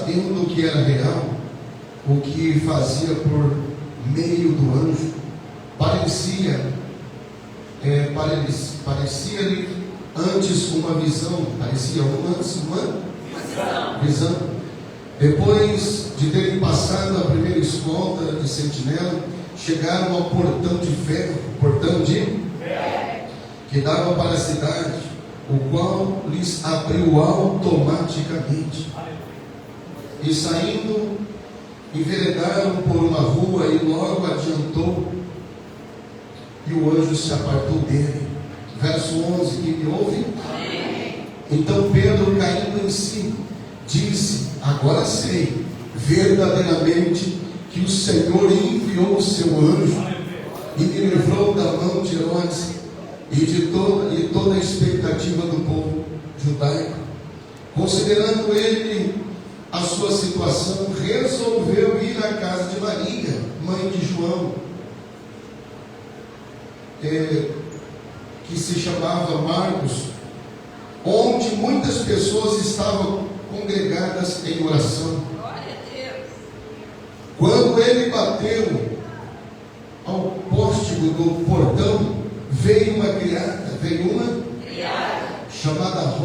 sabendo que era real o que fazia por meio do anjo, parecia-lhe antes uma visão, visão. Depois de terem passado a primeira escolta de sentinela, chegaram ao portão de ferro, que dava para a cidade, o qual lhes abriu automaticamente. E saindo, enveredaram por uma rua, e logo adiantou, e o anjo se apartou dele. Verso 11, quem me ouve? Então Pedro, caindo em si, disse: agora sei verdadeiramente que o Senhor enviou o seu anjo e me livrou da mão de Herodes e de toda a expectativa do povo judaico. Considerando ele a sua situação, resolveu ir à casa de Maria, mãe de João, que se chamava Marcos, onde muitas pessoas estavam congregadas em oração. Quando ele bateu ao póstigo do portão, veio uma criada chamada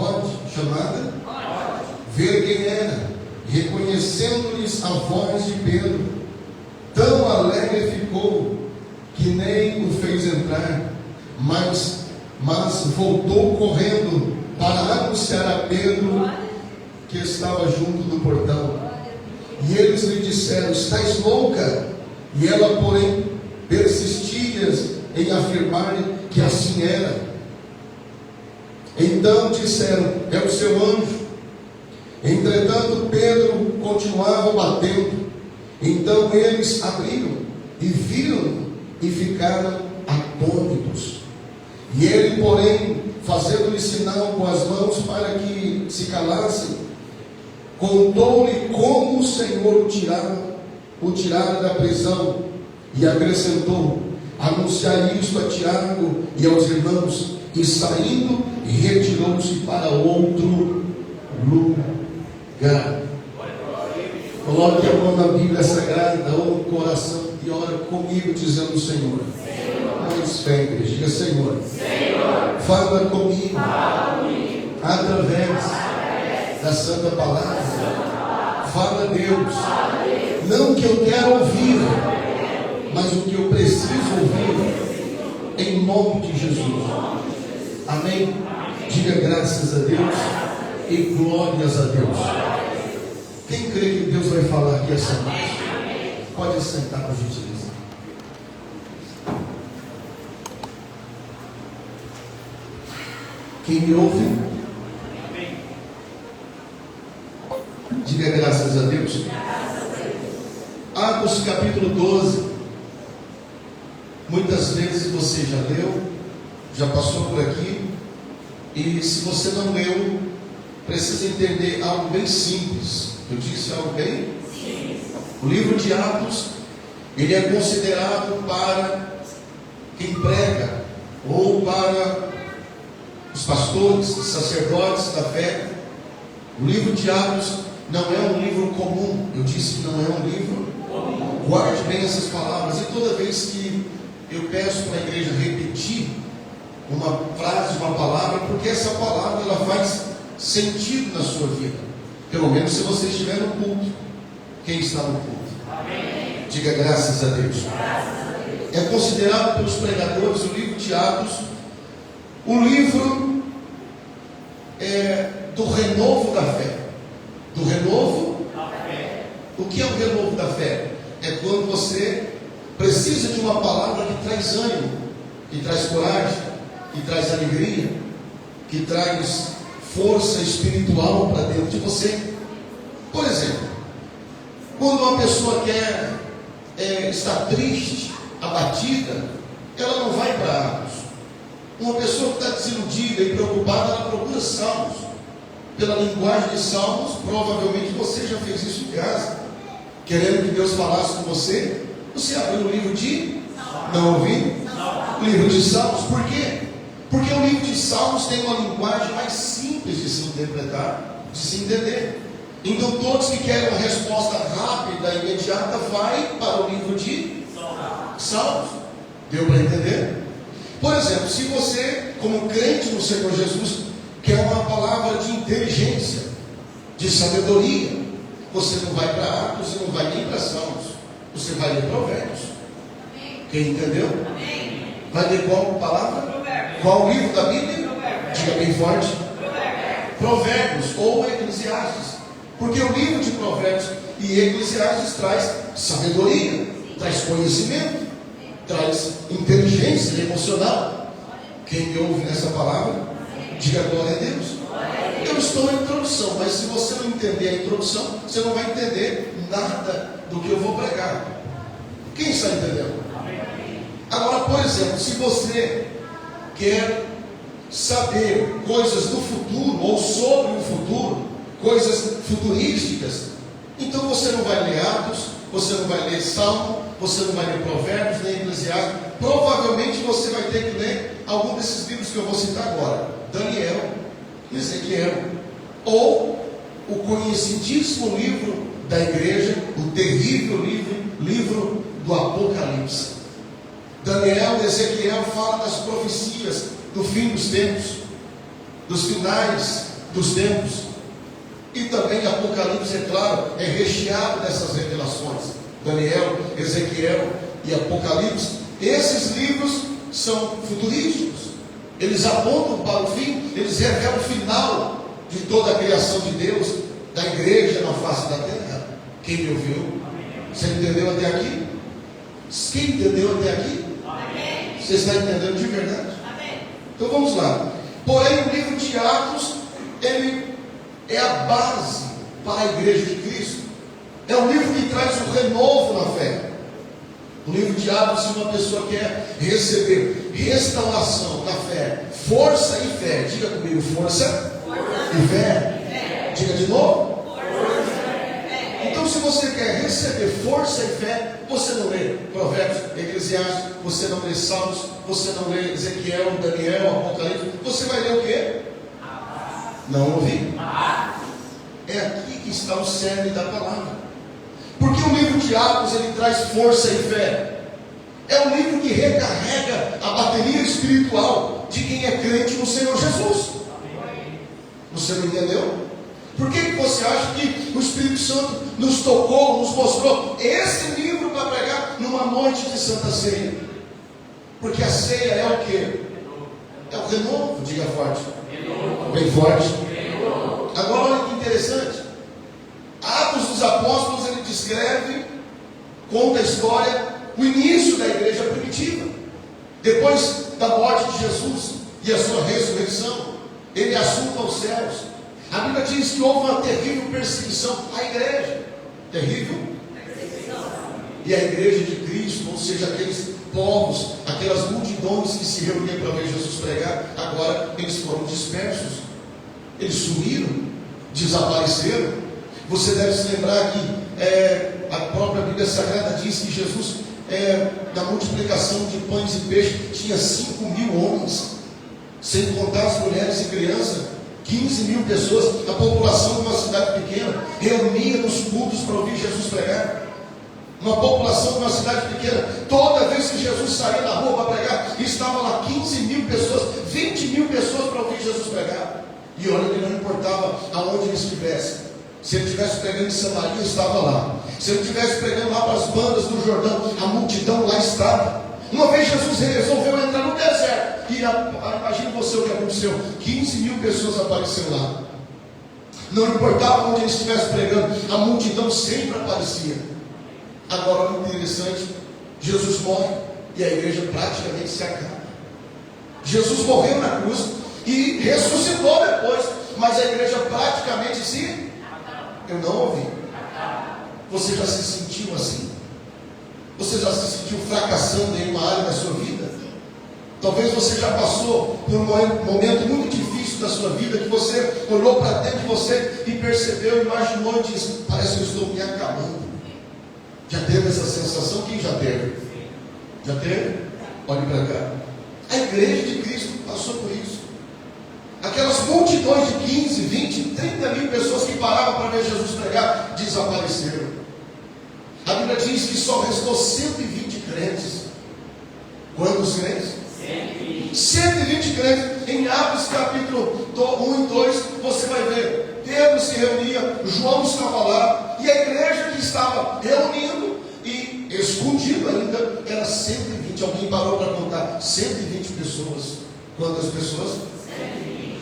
ver quem era, reconhecendo-lhes a voz de Pedro, tão alegre ficou que nem o fez entrar, mas voltou correndo para anunciar a Pedro que estava junto do portão. E eles lhe disseram: estás louca? E ela, porém, persistia em afirmar que assim era. Então disseram: é o seu anjo. Entretanto Pedro continuava batendo. Então eles abriram e viram e ficaram atônitos. E ele, porém, fazendo-lhe sinal com as mãos para que se calassem, contou-lhe como o Senhor o tirara da prisão, e acrescentou: anunciai isto a Tiago e aos irmãos. E saindo, retirou-se para outro lugar. Coloque a mão na Bíblia Sagrada ou no coração e ora comigo, dizendo: Senhor, mais fé, igreja, diga: Senhor, fala comigo, através da Santa Palavra. Fala, Deus, não o que eu quero ouvir, mas o que eu preciso ouvir, em nome de Jesus. Amém? Diga graças a Deus e glórias a Deus. Quem crê que Deus vai falar aqui essa noite, pode sentar, por gentileza. Quem me ouve? Diga graças a Deus. Atos capítulo 12. Muitas vezes você já leu, já passou por aqui, e se você não leu, precisa entender algo bem simples. Eu disse algo bem simples. O livro de Atos, ele é considerado para quem prega, ou para os pastores, os sacerdotes da fé. O livro de Atos não é um livro comum. Eu disse que não é um livro comum. Guarde bem essas palavras. E toda vez que eu peço para a igreja repetir uma frase, uma palavra, porque essa palavra ela faz sentido na sua vida. Pelo menos se você estiver no culto. Quem está no culto? Amém. Diga graças a Deus. É considerado pelos pregadores o livro de Atos o livro do renovo da fé. Do renovo da fé. O que é o renovo da fé? É quando você precisa de uma palavra que traz ânimo, que traz coragem, que traz alegria, que traz força espiritual para dentro de você. Por exemplo, quando uma pessoa quer estar triste, abatida, ela não vai para Atos. Uma pessoa que está desiludida e preocupada, ela procura Salmos. Pela linguagem de Salmos, provavelmente você já fez isso em casa, querendo que Deus falasse com você. Você abriu o livro de... Não ouvi? O livro de Salmos. Por quê? Porque o livro de Salmos tem uma linguagem mais simples de se interpretar, de se entender. Então todos que querem uma resposta rápida e imediata vai para o livro de Salmos. Deu para entender? Por exemplo, se você, como crente no Senhor Jesus, quer uma palavra de inteligência, de sabedoria, você não vai para Atos, você não vai nem para Salmos, você vai ler Provérbios. Quem entendeu? Vai ler qual palavra? Qual livro da Bíblia? Diga bem forte. Provérbios ou Eclesiastes. Porque o livro de Provérbios e Eclesiastes traz sabedoria, traz conhecimento, traz inteligência emocional. Quem me ouve nessa palavra, diga glória a Deus. Eu estou na introdução, mas se você não entender a introdução, você não vai entender nada do que eu vou pregar. Quem está entendendo? Agora, por exemplo, se você quer saber coisas do futuro ou sobre o futuro, coisas futurísticas, então você não vai ler Atos, você não vai ler Salmo, você não vai ler Provérbios, nem Eclesiastes. Provavelmente você vai ter que ler algum desses livros que eu vou citar agora: Daniel, Ezequiel, ou o conhecidíssimo livro da igreja, o terrível livro do Apocalipse. Daniel e Ezequiel falam das profecias do fim dos tempos, dos finais dos tempos. E também Apocalipse, é claro, é recheado dessas revelações. Daniel, Ezequiel e Apocalipse. Esses livros são futurísticos. Eles apontam para o fim, eles revelam o final de toda a criação de Deus, da igreja na face da terra. Quem me ouviu? Você entendeu até aqui? Quem entendeu até aqui? Você está entendendo de verdade? Então vamos lá. Porém, o livro de Atos, ele é a base para a igreja de Cristo. É um livro que traz um renovo na fé. O livro de Atos, se uma pessoa quer receber restauração na fé, força e fé, diga comigo, força e fé. Diga de novo. Então, se você quer receber força e fé, você não lê Provérbios, Eclesiastes, você não lê Salmos, você não lê Ezequiel, Daniel, Apocalipse, você vai ler o quê? Não ouvi? É aqui que está o cerne da palavra. Porque o livro de Atos, ele traz força e fé. É um livro que recarrega a bateria espiritual de quem é crente no Senhor Jesus. Você não entendeu? Por que você acha que o Espírito Santo nos tocou, nos mostrou esse livro para pregar numa noite de Santa Ceia? Porque a ceia é o quê? É o renovo, diga forte. Bem forte. Agora olha que interessante. Atos dos Apóstolos, ele descreve, conta a história, o início da igreja primitiva. Depois da morte de Jesus e a sua ressurreição, ele assunto aos céus. A Bíblia diz que houve uma terrível perseguição à igreja. Terrível? E a igreja de Cristo, ou seja, aqueles povos, aquelas multidões que se reuniam para ver Jesus pregar, agora eles foram dispersos. Eles sumiram, desapareceram. Você deve se lembrar que a própria Bíblia Sagrada diz que Jesus, na multiplicação de pães e peixes, tinha 5.000 homens, sem contar as mulheres e crianças. 15.000 pessoas, a população de uma cidade pequena, reunia nos cultos para ouvir Jesus pregar. Uma população de uma cidade pequena, toda vez que Jesus saía na rua para pregar, estava lá 15.000 pessoas, 20.000 pessoas para ouvir Jesus pregar. E olha que não importava aonde ele estivesse. Se ele estivesse pregando em Samaria, estava lá. Se ele estivesse pregando lá para as bandas do Jordão, a multidão lá estava. Uma vez Jesus resolveu entrar no deserto. E imagine você o que aconteceu. 15.000 pessoas apareceram lá. Não importava onde ele estivesse pregando, a multidão sempre aparecia. Agora, olha que interessante. Jesus morre e a igreja praticamente se acaba. Jesus morreu na cruz e ressuscitou depois, mas a igreja praticamente se... Eu não ouvi. Você já se sentiu assim? Você já se sentiu fracassando em uma área da sua vida? Talvez você já passou por um momento muito difícil da sua vida, que você olhou para dentro de você e percebeu, imaginou e disse: parece que eu estou me acabando. Já teve essa sensação? Quem já teve? Já teve? Olhe para cá. A igreja de Cristo passou por isso. Aquelas multidões de 15, 20, 30 mil pessoas que paravam para ver Jesus pregar, desapareceram. A Bíblia diz que só restou 120 crentes. Quantos crentes? 120 crentes. Em Atos capítulo 1 e 2, você vai ver, Pedro se reunia, João estava lá, e a igreja que estava reunindo e escondido ainda, era 120. Alguém parou para contar? 120 pessoas. Quantas pessoas? 120.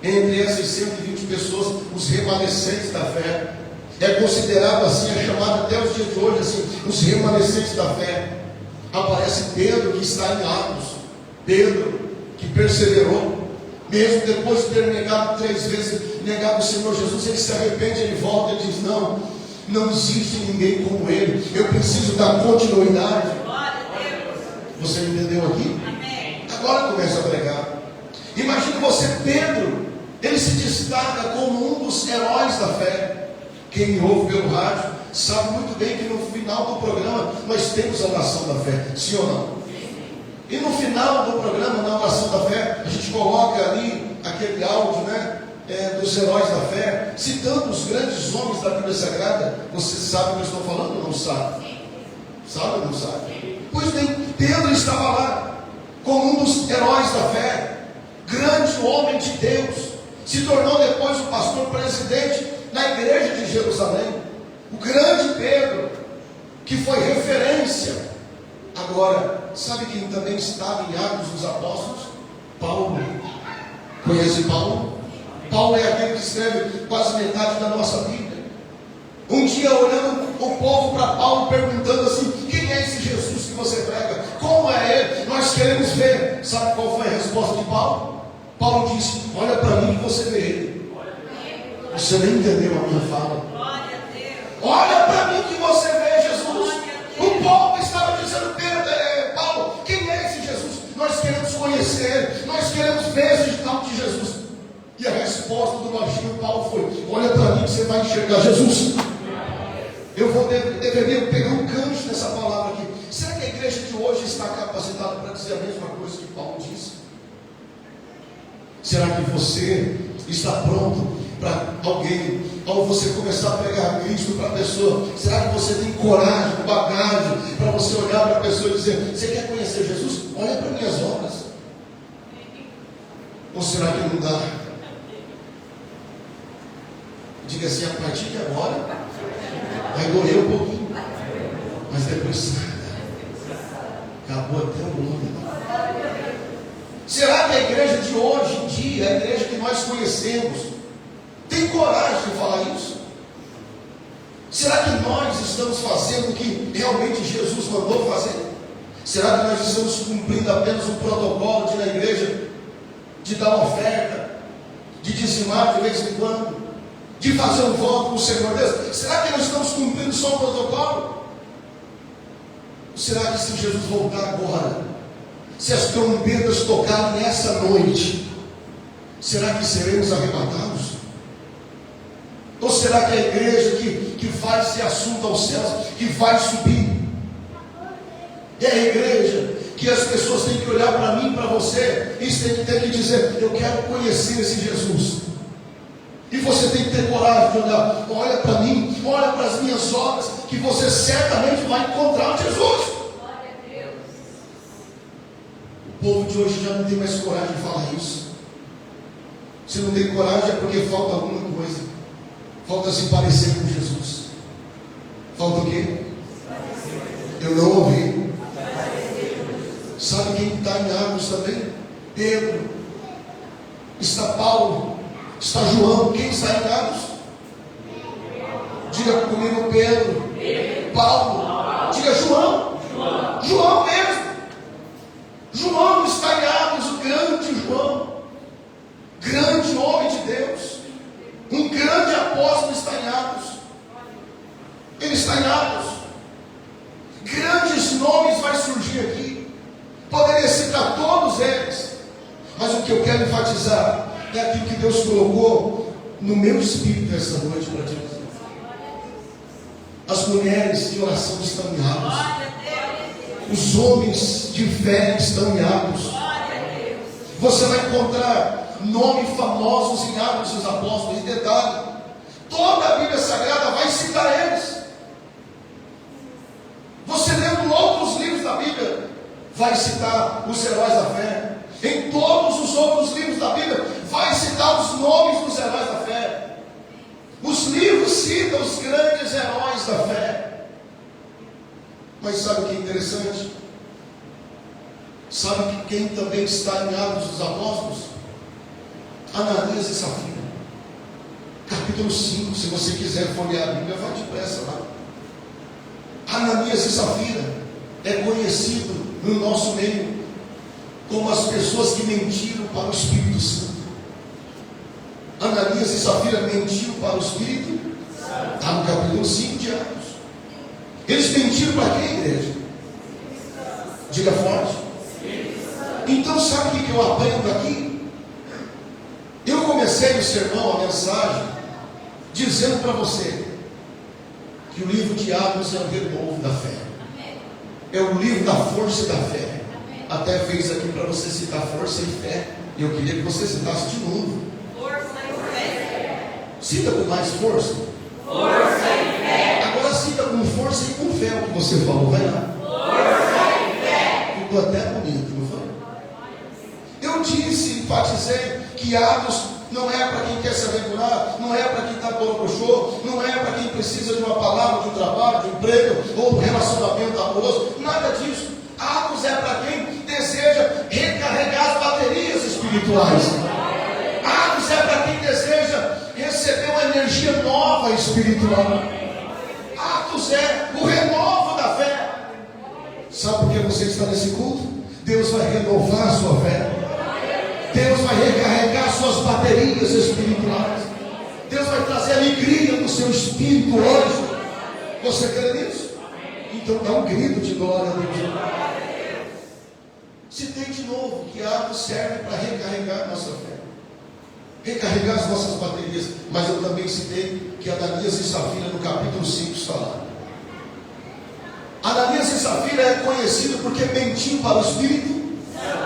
Entre essas 120 pessoas, os remanescentes da fé. É considerado assim, é chamado até os dias de hoje assim, os remanescentes da fé. Aparece Pedro, que está em Atos. Pedro, que perseverou, mesmo depois de ter negado 3 vezes, negado o Senhor Jesus, ele se arrepende, ele volta e diz: não existe ninguém como ele, eu preciso dar continuidade. Você entendeu aqui? Amém. Agora começa a pregar. Imagine você, Pedro, ele se destaca como um dos heróis da fé. Quem me ouve pelo rádio sabe muito bem que no final do programa nós temos a oração da fé, sim ou não? E no final do programa, na oração da fé, a gente coloca ali aquele áudio, dos heróis da fé, citando os grandes homens da Bíblia Sagrada. Você sabe o que eu estou falando ou não sabe? Sabe ou não sabe? Pois bem, Pedro estava lá como um dos heróis da fé, grande homem de Deus, se tornou depois o pastor presidente na igreja de Jerusalém, o grande Pedro, que foi referência. Agora, sabe quem também estava em Atos dos Apóstolos? Paulo. Conhece Paulo? Paulo é aquele que escreve quase metade da nossa Bíblia. Um dia, olhando o povo para Paulo, perguntando assim: quem é esse Jesus que você prega? Como é ele? Nós queremos ver. Sabe qual foi a resposta de Paulo? Paulo disse: olha para mim que você vê ele. Você nem entendeu a minha fala. Olha para mim que você vê Jesus. O povo estava dizendo: Paulo, quem é esse Jesus? Nós queremos conhecer ele, nós queremos ver esse tal de Jesus. E a resposta do baixinho Paulo foi: olha para mim que você vai enxergar Jesus. Eu deveria pegar um gancho nessa palavra aqui. Será que a igreja de hoje está capacitada para dizer a mesma coisa que Paulo disse? Será que você está pronto para alguém, ao você começar a pregar a Cristo para a pessoa? Será que você tem coragem, bagagem para você olhar para a pessoa e dizer: você quer conhecer Jesus? Olha para minhas obras. Ou será que não dá? Diga assim: a partir de agora vai doer um pouquinho, mas depois acabou até o nome. Será que a igreja de hoje em dia, a igreja que nós conhecemos, tem coragem de falar isso? Será que nós estamos fazendo o que realmente Jesus mandou fazer? Será que nós estamos cumprindo apenas um protocolo de ir na igreja, de dar uma oferta, de dizimar de vez em quando, de fazer um voto com o Senhor Deus? Será que nós estamos cumprindo só o protocolo? Ou será que se Jesus voltar agora, se as trombetas tocarem essa noite, será que seremos arrebatados? Ou será que a igreja que vai ser assunto aos céus, que vai subir, é a igreja que as pessoas têm que olhar para mim, para você, e têm que ter que dizer: eu quero conhecer esse Jesus. E você tem que ter coragem de olhar: olha para mim, olha para as minhas obras, que você certamente vai encontrar Jesus. O povo de hoje já não tem mais coragem de falar isso. Se não tem coragem é porque falta alguma coisa. Falta se parecer com Jesus. Falta o quê? Eu não ouvi. Sabe quem está em Atos também? Pedro. Está Paulo. Está João. Quem está em Atos? Diga comigo: Pedro. Paulo. Diga João. João mesmo. João está em Atos, o grande João, grande homem de Deus, um grande apóstolo está em Atos. Ele está em Atos. Grandes nomes vai surgir aqui. Poderia citar todos eles, mas o que eu quero enfatizar é aquilo que Deus colocou no meu espírito essa noite para ti. As mulheres de oração estão em Atos. Os homens de fé estão em Atos. Você vai encontrar nome famosos em Atos dos Apóstolos. E detalhe, toda a Bíblia Sagrada vai citar eles. Você lendo outros livros da Bíblia, vai citar os heróis da fé. Em todos os outros livros da Bíblia, vai citar os nomes dos heróis da fé. Os livros citam os grandes heróis da fé. Mas sabe o que é interessante? Sabe que quem também está em Atos dos Apóstolos? Ananias e Safira. Capítulo 5, se você quiser folhear a Bíblia, vai depressa lá. Ananias e Safira é conhecido no nosso meio como as pessoas que mentiram para o Espírito Santo. Ananias e Safira mentiram para o Espírito Santo. Está no capítulo 5 de Atos. Eles mentiram para quem, igreja? Diga forte. Então sabe o que eu aprendo aqui? Eu comecei o sermão, a mensagem, dizendo para você que o livro de Atos é o renovo da fé. É o livro da força e da fé. Até fez aqui para você citar força e fé. E eu queria que você citasse de novo. Força e fé. Cita com mais força. Força e fé. Agora cita com força e com fé o que você falou. Vai lá. Força e fé. Ficou até bonito, não foi? Eu disse, enfatizei que Atos não é para quem quer se aventurar, não é para quem está borocochô, não é para quem precisa de uma palavra, de um trabalho, de um emprego ou de um relacionamento amoroso, nada disso. Atos é para quem deseja recarregar as baterias espirituais. Atos é para quem deseja receber uma energia nova espiritual. Atos é o renovo da fé. Sabe por que você está nesse culto? Deus vai renovar a sua fé. Deus vai recarregar suas baterias espirituais. Deus vai trazer alegria no seu espírito hoje. Você crê nisso? Então dá um grito de glória a Deus. Citei de novo que Atos serve para recarregar nossa fé, recarregar as nossas baterias. Mas eu também citei que Ananias e Safira no capítulo 5 está lá. Ananias e Safira é conhecido porque mentiu para o Espírito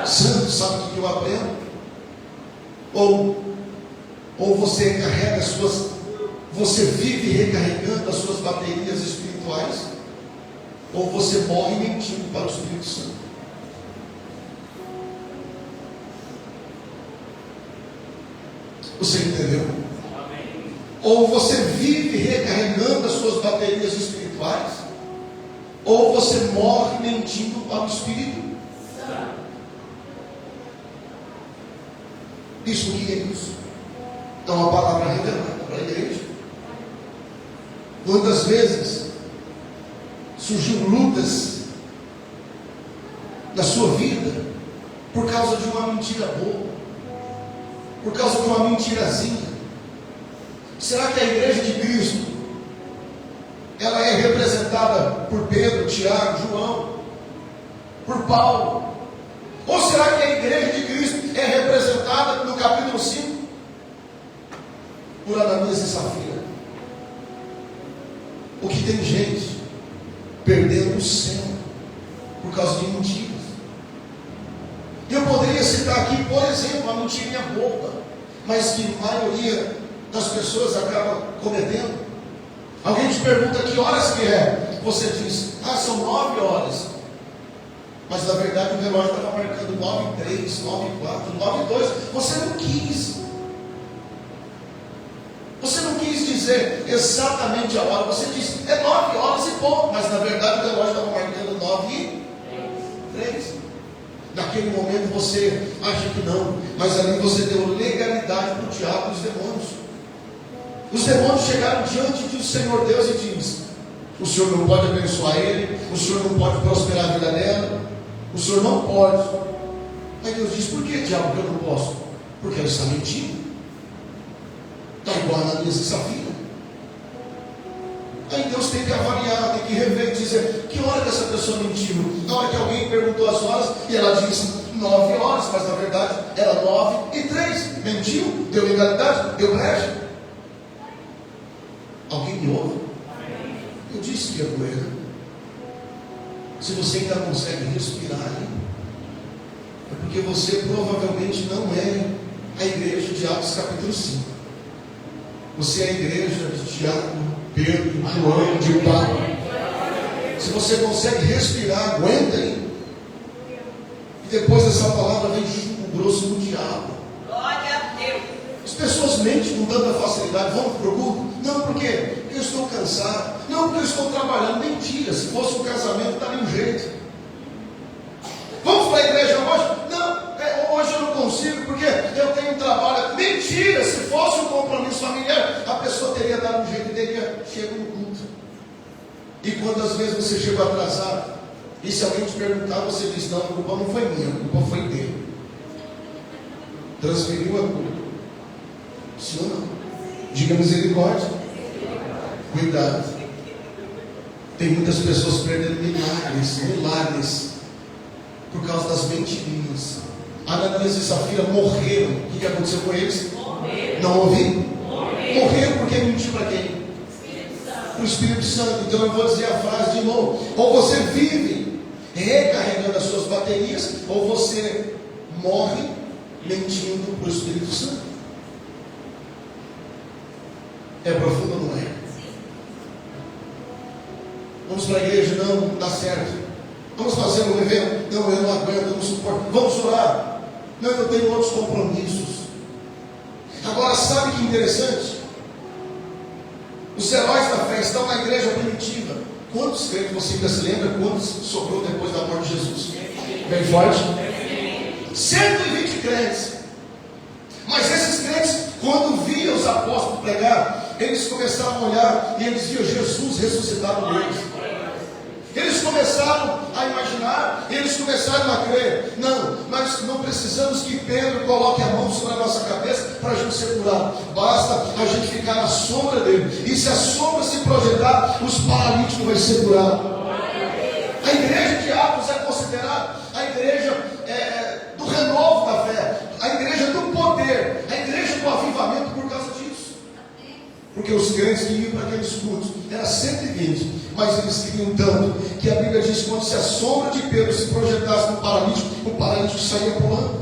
Santo. Sabe o que eu aprendo? Ou você recarrega você vive recarregando as suas baterias espirituais, ou você morre mentindo para o Espírito Santo. Você entendeu? Amém. Ou você vive recarregando as suas baterias espirituais, ou você morre mentindo para o Espírito Santo. Isso o que é isso? É uma palavra revelada para a igreja. Quantas vezes surgiu lutas na sua vida por causa de uma mentira boa, por causa de uma mentirazinha? Será que a igreja de Cristo ela é representada por Pedro, Tiago, João, por Paulo? Ou será que a igreja de Cristo é representada no capítulo 5 por Ananias e Safira? O que tem gente perdendo o céu por causa de mentiras. Eu poderia citar aqui, por exemplo, uma mentirinha boba, mas que a maioria das pessoas acaba cometendo. Alguém te pergunta que horas que é, você diz, são 9 horas. Mas na verdade o relógio estava marcando 9:03, 9:04, 9:02. Você não quis. Você não quis dizer exatamente a hora. Você disse, é 9 horas e pouco. Mas na verdade o relógio estava marcando 9:03. Naquele momento você acha que não. Mas ali você deu legalidade para o diabo e os demônios. Os demônios chegaram diante do Senhor Deus e diz: o Senhor não pode abençoar ele, o Senhor não pode prosperar a vida dela, o Senhor não pode. Aí Deus diz: por que, diabo, que eu não posso? Porque ela está mentindo. Está igual a Ananias e Safira. Aí Deus tem que avaliar, tem que rever e dizer: que hora que essa pessoa mentiu? Na hora que alguém perguntou as horas e ela disse 9 horas, mas na verdade era 9:03. Mentiu, deu legalidade, deu brecha. Alguém me ouve? Eu disse que ia doer. Se você ainda consegue respirar aí, é porque você provavelmente não é a igreja de Atos capítulo 5. Você é a igreja de Tiago, Pedro, João, de Paulo. Se você consegue respirar, aguenta aí. E depois dessa palavra vem chumbo grosso do diabo. Glória a Deus. As pessoas mentem com tanta facilidade. Vamos para o culto? Não, por quê? Porque eu estou cansado. Não, porque eu estou trabalhando. Mentira. Se fosse um casamento, daria um jeito. Vamos para a igreja hoje? Não, hoje eu não consigo, porque eu tenho um trabalho. Mentira. Se fosse um compromisso familiar, a pessoa teria dado um jeito e teria chegado no culto. E quantas vezes você chegou atrasado? E se alguém te perguntar, você diz: não, a culpa não foi minha, a culpa foi dele. Transferiu a culpa. Sim ou não? Diga misericórdia. Cuidado. Tem muitas pessoas perdendo milagres, por causa das mentirinhas. Ananias e Safira morreram. O que aconteceu com eles? Não ouvi? Morreram porque mentiu para quem? Para o Espírito Santo. Então eu vou dizer a frase de novo: ou você vive recarregando as suas baterias, ou você morre mentindo para o Espírito Santo. É profundo ou não é? Vamos para a igreja? Não dá certo. Vamos fazer um evento? Não, eu não aguento, eu não suporto. Vamos orar? Não, eu tenho outros compromissos. Agora, sabe que interessante? Os heróis da fé estão na igreja primitiva. Quantos crentes você ainda se lembra? Quantos sobrou depois da morte de Jesus? Bem forte? 120 crentes. Mas esses crentes, quando viam os apóstolos pregar, eles começaram a olhar e eles viam Jesus ressuscitado neles. Eles começaram a imaginar, eles começaram a crer. Não, nós não precisamos que Pedro coloque a mão sobre a nossa cabeça para a gente ser curado. Basta a gente ficar na sombra dele. E se a sombra se projetar, os paralíticos vão ser curados. A igreja de Atos é considerada a igreja do renovo da fé, a igreja do poder, a igreja do avivamento por causa disso. Porque os crentes que iam para aqueles cultos eram 120, mas eles queriam tanto que a Bíblia diz que quando se a sombra de Pedro se projetasse no paralítico, o paralítico saía pulando.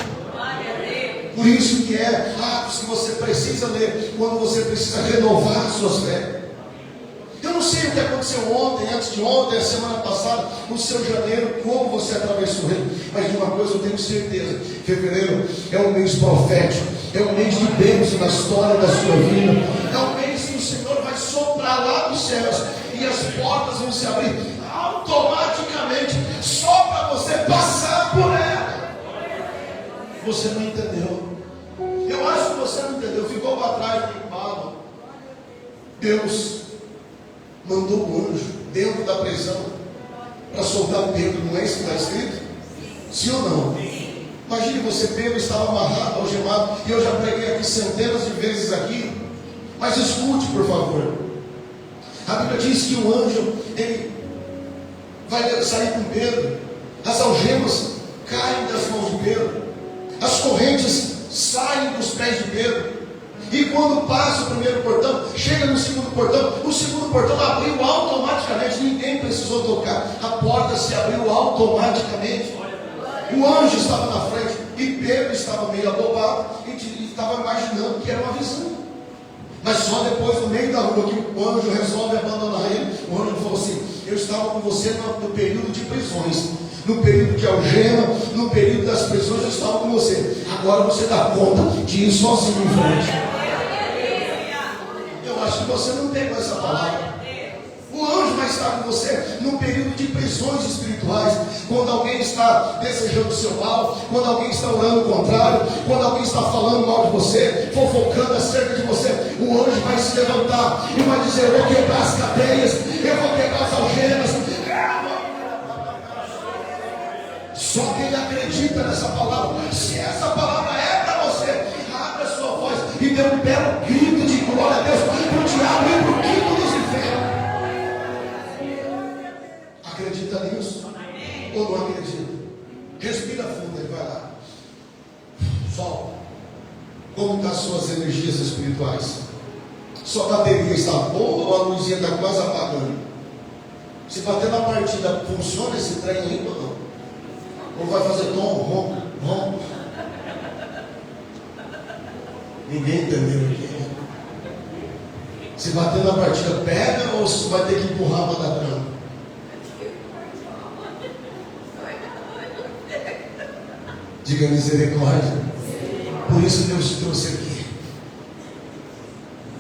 Por isso que é Atos que você precisa ler quando você precisa renovar as suas fé. Eu não sei o que aconteceu ontem, antes de ontem, a semana passada, no seu janeiro, como você atravessou ele, mas de uma coisa eu tenho certeza: fevereiro é um mês profético, é um mês de bênção na história da sua vida, é um mês que o Senhor vai soprar lá dos céus e as portas vão se abrir automaticamente, só para você passar por ela. Você não entendeu? Eu acho que você não entendeu, ficou para trás limpado. Deus mandou o anjo dentro da prisão para soltar Pedro. Não é isso que está escrito? Sim ou não? Imagine você, Pedro estava amarrado, algemado, e eu já preguei aqui centenas de vezes aqui, mas escute por favor. A Bíblia diz que o anjo, ele vai sair com Pedro, as algemas caem das mãos de Pedro, as correntes saem dos pés de Pedro. E quando passa o primeiro portão, chega no segundo portão, o segundo portão abriu automaticamente, ninguém precisou tocar, a porta se abriu automaticamente. O anjo estava na frente e Pedro estava meio abobado e estava imaginando que era uma visão. Mas só depois, no meio da rua, que o anjo resolve abandonar ele, o anjo falou assim: eu estava com você no período de prisões, no período de algema, no período das prisões, eu estava com você. Agora você dá conta de ir sozinho em frente. Eu acho que você não pegou essa palavra. O anjo vai estar com você num período de prisões espirituais, quando alguém está desejando o seu mal, quando alguém está orando o contrário, quando alguém está falando mal de você, fofocando acerca de você. O anjo vai se levantar e vai dizer: eu vou quebrar as cadeias, eu vou quebrar as algemas. Só quem acredita nessa palavra, se essa palavra é para você, abre a sua voz e dê um belo grito de glória a Deus para o diabo e para o quinto dos infernos. Acredita nisso? Ou não acredita? Respira fundo e vai lá. Solta. Como estão as suas energias espirituais? Sua bateria está boa ou a luzinha está quase apagando? Se bater na partida, funciona esse trem ainda ou não? Ou vai fazer tom, ronco, ronco? Ninguém entendeu aqui. Se bater na partida, pega ou se vai ter que empurrar para dar cama? Diga misericórdia. Por isso Deus te trouxe aqui.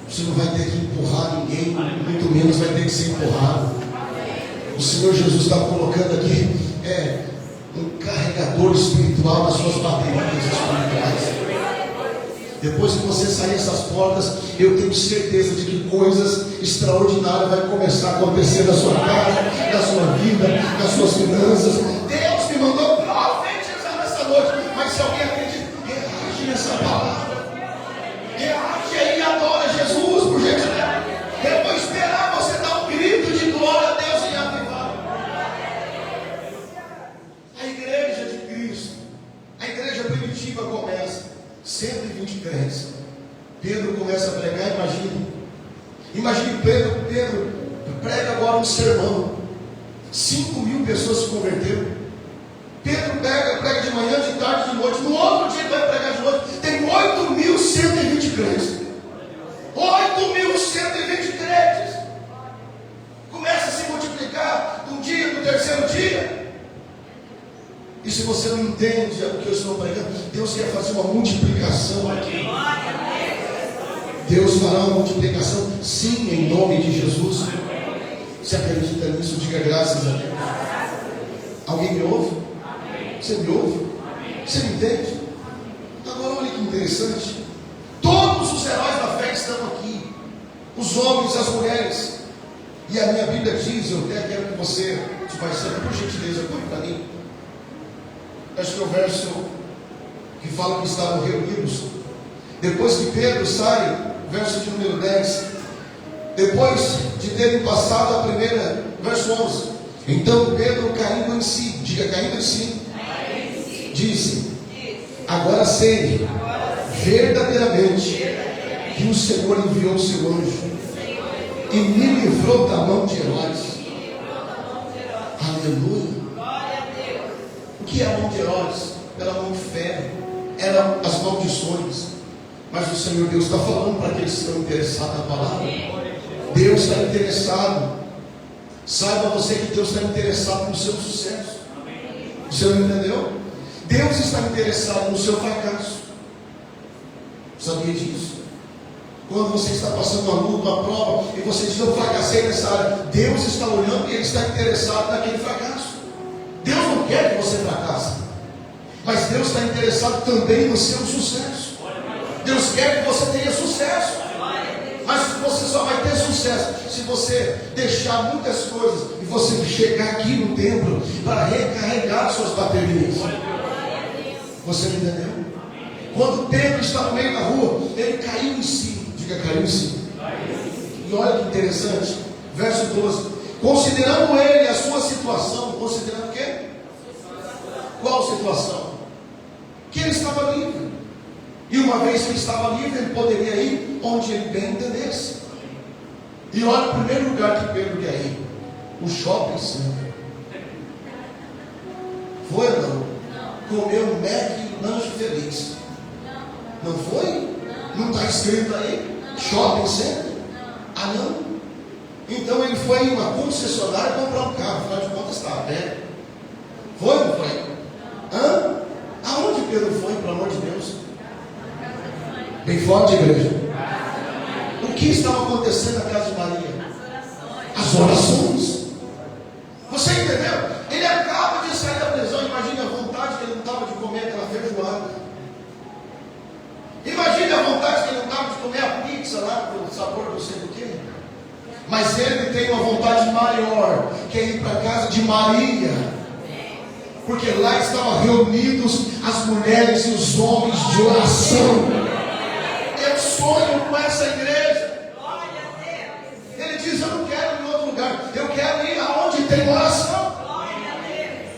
Você não vai ter que empurrar ninguém, muito menos vai ter que ser empurrado. O Senhor Jesus está colocando aqui um carregador espiritual nas suas baterias espirituais. Depois que você sair dessas portas, eu tenho certeza de que coisas extraordinárias vão começar a acontecer na sua casa, na sua vida, nas suas finanças. Deus me mandou profetizar nessa noite. Mas se alguém acredita, reage nessa palavra. Reage aí e adora Jesus, por gentileza. Eu vou esperar você dar um grito de glória a Deus em avivado. A igreja de Cristo, a igreja primitiva começa. 120 crentes. Pedro começa a pregar, imagine Pedro prega agora um sermão. 5.000 pessoas se converteram. Pedro prega de manhã, de tarde, de noite. No outro dia ele vai pregar de noite. Tem 8.120 crentes. 8.120 crentes. Começa a se multiplicar de um dia, no terceiro dia. E se você não entende o que eu estou pregando, Deus quer fazer uma multiplicação aqui. Deus fará uma multiplicação, sim, em nome de Jesus. Você acredita nisso? Diga graças a Deus. Alguém me ouve? Você me ouve? Você me entende? Agora olha que interessante. Todos os heróis da fé estão aqui. Os homens, as mulheres. E a minha Bíblia diz, eu até quero que você, por gentileza, põe para mim. Acho que é o verso que fala que estavam reunidos. Depois que Pedro sai, verso de número 10. Depois de terem passado a primeira, verso 11. Então Pedro, caindo em si, diga caindo em si, disse: agora sei verdadeiramente que o Senhor enviou o seu anjo e me livrou da mão de Herodes. Aleluia. O que é a mão de Herodes? Era a mão de ferro, eram as maldições. Mas o Senhor Deus está falando para aqueles que estão interessados na palavra. Deus está interessado. Saiba você que Deus está interessado no seu sucesso. Você não entendeu? Deus está interessado no seu fracasso. Sabia disso? Quando você está passando uma luta, uma prova, e você diz: eu fracassei nessa área, Deus está olhando e Ele está interessado naquele fracasso. Deus não quer que você fracasse, mas Deus está interessado também no seu sucesso. Deus quer que você tenha sucesso, mas você só vai ter sucesso se você deixar muitas coisas e você chegar aqui no templo para recarregar suas baterias. Você me entendeu? Quando Pedro está no meio da rua, ele caiu em si. Diga, caiu em si. E olha que interessante, verso 12. Considerando ele a sua situação, considerando o quê? Qual situação? Que ele estava livre. E uma vez que ele estava livre, ele poderia ir onde ele bem entendesse. E olha o primeiro lugar que Pedro quer ir: o shopping center. Foi ou não? Comeu um Mac e lanche feliz. Não foi? Não está escrito aí? Shopping center? Ah, não? Então ele foi em uma concessionária comprar um carro. Afinal de contas estava perto. Foi ou não foi? Hã? Aonde Pedro foi, pelo amor de Deus? Bem forte, igreja. O que estava acontecendo na casa de Maria? As orações. Você entendeu? Ele acaba de sair da prisão. Imagine a vontade que ele não estava de comer aquela feijoada. Imagine a vontade que ele não estava de comer a pizza lá, com o sabor não sei do que. Mas ele tem uma vontade maior, que é ir para a casa de Maria, porque lá estavam reunidos as mulheres e os homens de oração. Eu sonho com essa igreja. Ele diz: eu não quero ir em outro lugar, eu quero ir aonde tem oração.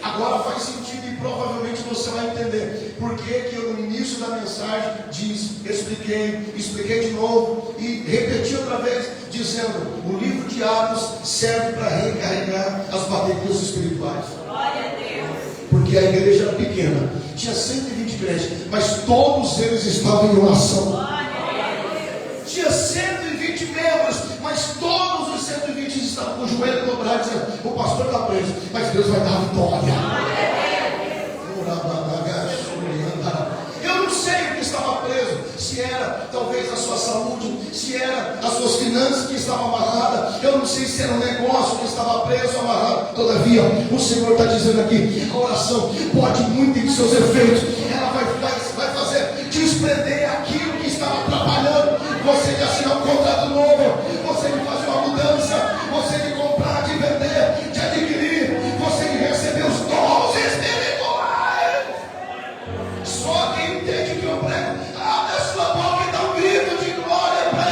Agora faz sentido e provavelmente você vai entender por que eu no início da mensagem expliquei de novo e repeti outra vez, dizendo: o livro de Atos serve para recarregar as baterias espirituais. Porque a igreja era pequena, tinha 120 crentes, mas todos eles estavam em oração. orar dizendo: o pastor está preso, mas Deus vai dar a vitória. Eu não sei o que estava preso, se era talvez a sua saúde, se era as suas finanças que estavam amarradas, eu não sei se era um negócio que estava preso, amarrado. Todavia, o Senhor está dizendo aqui: a oração pode muito em seus efeitos, ela vai fazer desprender aquilo que estava atrapalhando você de assinar um contrato novo, você de fazer uma mudança, você de comprar, de vender, de adquirir, você de receber os dons espirituais. Só quem entende que eu prego, abre a sua boca e dá um grito de glória para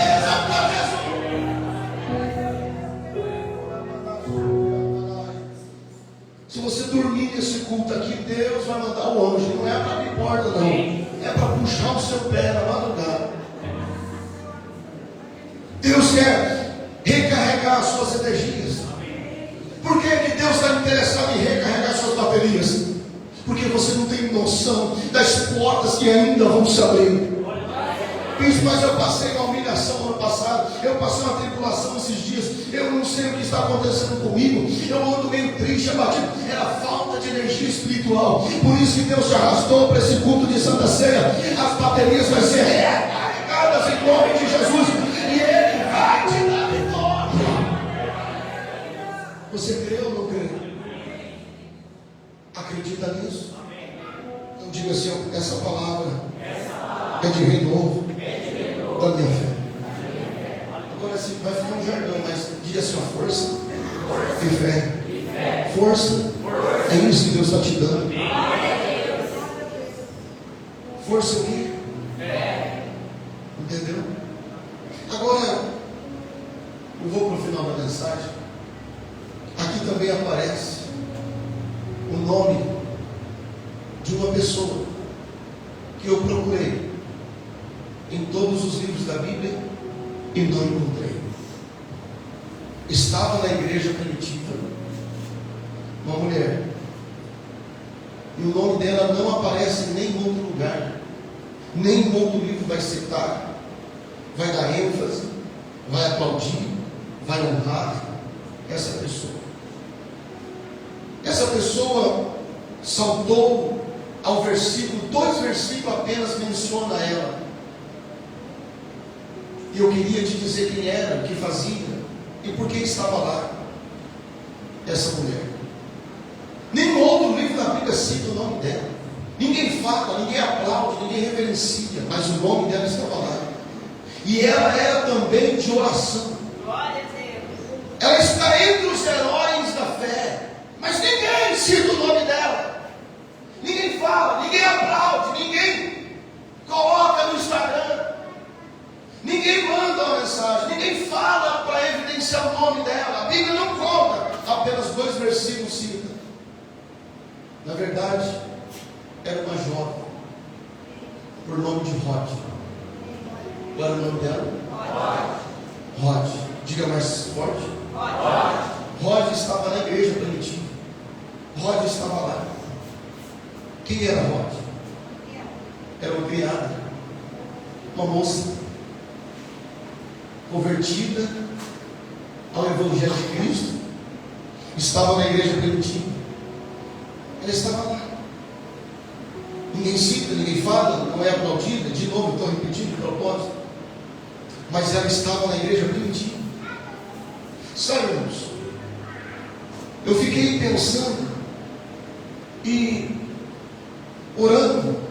Jesus. Se você dormir nesse culto aqui, Deus vai mandar o anjo. Não é para abrir porta, não, é para puxar o seu pé na madrugada. Deus quer recarregar as suas energias. Por que Deus está interessado em recarregar suas baterias? Porque você não tem noção das portas que ainda vão se abrir. Mas eu passei uma humilhação ano passado, eu passei uma tribulação esses dias, eu não sei o que está acontecendo comigo, eu ando meio triste, abatido, era falta de energia espiritual. Por isso que Deus te arrastou para esse culto de Santa Ceia. As baterias vão ser recarregadas em nome de Jesus, e Ele vai te dar vitória. Você crê ou não crê? Acredita nisso? Então diga assim: essa palavra é de renovo da minha fé. Agora assim, vai ficar um jargão, mas diga assim: a força e fé. Força é isso que Deus está te dando. Força o quê? Entendeu? Agora eu vou para o final da mensagem. Aqui também aparece o nome de uma pessoa que eu procurei em todos os livros da Bíblia e não encontrei. Estava na igreja primitiva uma mulher, e o nome dela não aparece em nenhum outro lugar, nenhum outro livro vai citar, vai dar ênfase, vai aplaudir, vai honrar essa pessoa. Essa pessoa saltou ao versículo, 2 versículos apenas menciona ela. E eu queria te dizer quem era, o que fazia e por que estava lá. Essa mulher. Nenhum outro livro da Bíblia cita o nome dela. Ninguém fala, ninguém aplaude, ninguém reverencia, mas o nome dela estava lá. E ela era também de oração. Glória a Deus. Ela está entre os heróis da fé, mas ninguém cita o nome dela. Ninguém fala, ninguém aplaude, ninguém coloca no Instagram, ninguém manda uma mensagem, ninguém fala para evidenciar o nome dela. A Bíblia não conta, apenas 2 versículos cita. Na verdade, era uma jovem por nome de Rod. Qual era o nome dela? Rod. Diga mais forte. Rod estava na igreja primitiva. Rod estava lá. Quem era Rod? Era uma criada, uma moça convertida ao Evangelho de Cristo, estava na igreja primitiva. Ela estava lá. Ninguém cita, ninguém fala, não é aplaudida. De novo, estou repetindo de propósito. Mas ela estava na igreja primitiva. Sabe, irmãos, eu fiquei pensando e orando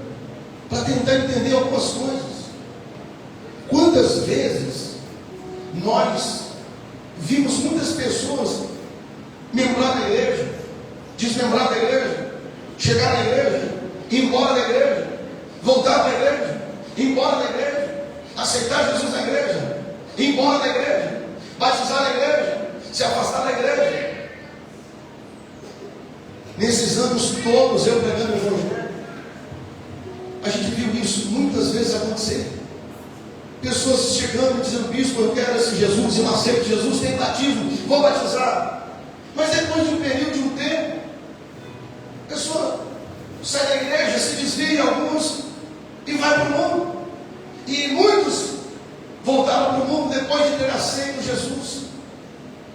para tentar entender algumas coisas. Quantas vezes nós vimos muitas pessoas membrar da igreja, desmembrar da igreja, chegar na igreja, ir embora da igreja, voltar da igreja, ir embora da igreja, aceitar Jesus na igreja, ir embora da igreja, batizar na igreja, se afastar da igreja. Nesses anos todos eu pregando o Evangelho, a gente viu isso muitas vezes acontecer. Pessoas chegando e dizendo: bispo, eu quero esse Jesus, eu aceito Jesus, tem batismo, vou batizar. Mas depois de um período, de um tempo, a pessoa sai da igreja, se desvia, alguns, e vai para o mundo. E muitos voltaram para o mundo depois de ter aceito Jesus,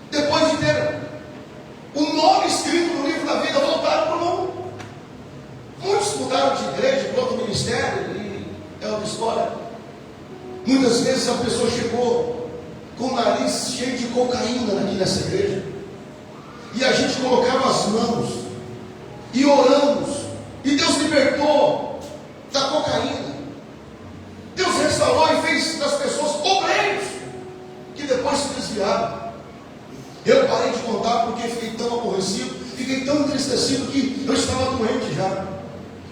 depois de ter Muitas vezes a pessoa chegou com o nariz cheio de cocaína aqui nessa igreja, e a gente colocava as mãos e oramos, e Deus libertou da cocaína. Deus restaurou e fez das pessoas obreiros que depois se desviaram. Eu parei de contar porque fiquei tão aborrecido, fiquei tão entristecido que eu estava doente já,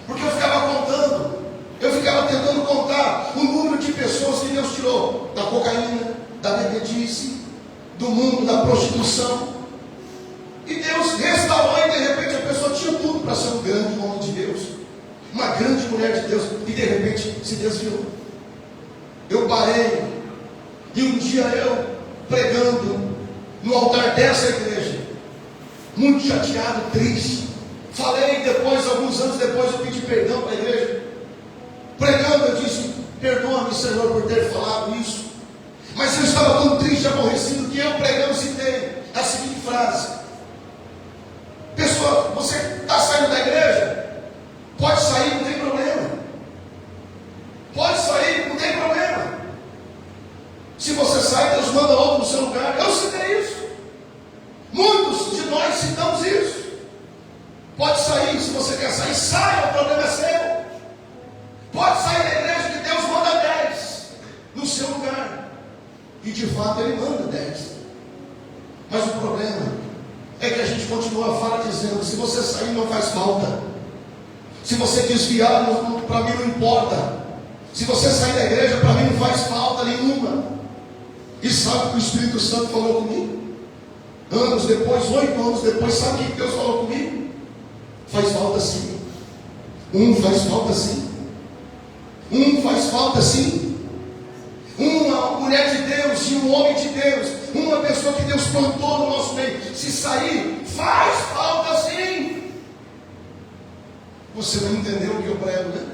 porque eu ficava contando, eu ficava tentando contar o número de pessoas que Deus tirou da cocaína, da bebedice, do mundo da prostituição, e Deus restaurou, e de repente a pessoa tinha tudo para ser um grande homem de Deus, uma grande mulher de Deus, e de repente se desviou. Eu parei, e um dia eu pregando no altar dessa igreja, muito chateado, triste, falei depois, alguns anos depois, eu pedi perdão para a igreja, pregando, eu disse: perdoa-me, Senhor, por ter falado isso, mas eu estava tão triste e aborrecido que eu pregando citei a seguinte frase: pessoa, você está saindo da igreja? Pode sair, não tem problema. Pode sair, não tem problema. Se você sai, Deus manda outro no seu lugar. Eu citei isso. Muitos de nós citamos isso. Pode sair, se você quer sair, saia, o problema é seu. Pode sair da igreja que Deus manda 10 no seu lugar. E de fato Ele manda 10. Mas o problema é que a gente continua a falar dizendo: se você sair não faz falta, se você desviar para mim não importa, se você sair da igreja para mim não faz falta nenhuma. E sabe o que o Espírito Santo falou comigo? Anos depois, 8 anos depois, sabe o que Deus falou comigo? Faz falta sim. Faz falta sim. Faz falta sim. Uma mulher de Deus e um homem de Deus, uma pessoa que Deus plantou no nosso meio, se sair, faz falta sim. Você não entendeu o que eu prego, né?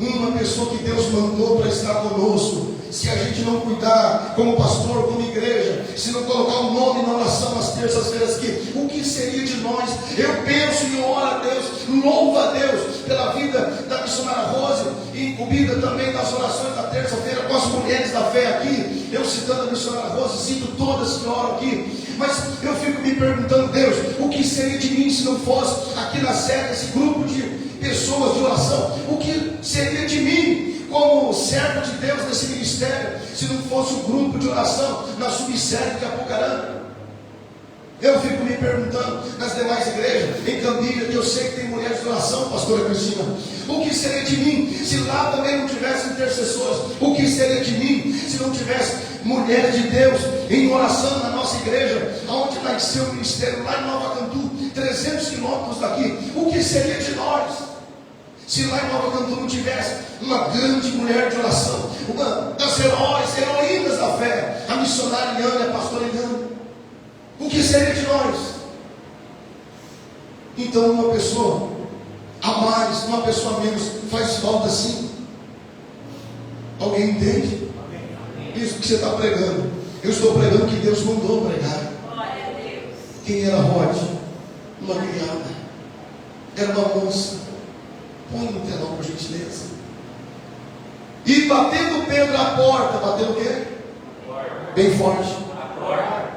Uma pessoa que Deus mandou para estar conosco, se a gente não cuidar, como pastor, como igreja, se não colocar o nome na oração às terças-feiras aqui, o que seria de nós? Eu penso e oro a Deus, louvo a Deus pela vida da missionária Rose, e incumbida também das orações da terça-feira com as mulheres da fé aqui. Eu citando a missionária Rose, cito todas que oram aqui, mas eu fico me perguntando: Deus, o que seria de mim se não fosse aqui na sede esse grupo de pessoas de oração? O que seria de mim como servo de Deus nesse ministério, se não fosse um grupo de oração na subsede de Apucarana? Eu fico me perguntando nas demais igrejas, em Cambira, que eu sei que tem mulheres de oração, pastora Cristina, o que seria de mim se lá também não tivesse intercessores? O que seria de mim se não tivesse mulheres de Deus em oração na nossa igreja, onde nasceu o ministério, lá em Nova Cantu, 300 quilômetros daqui? O que seria de nós se lá em Nova Cantu não tivesse uma grande mulher de oração, uma das heroínas da fé, a missionária Iane, a pastora Iane? O que seria de nós? Então, uma pessoa a mais, uma pessoa a menos, faz falta sim. Alguém entende? Isso que você está pregando. Eu estou pregando que Deus mandou pregar. Quem era Rod? Uma criada. Era uma moça. Põe no telão, por gentileza. E batendo Pedro à porta, bateu o quê? Bem forte. A porta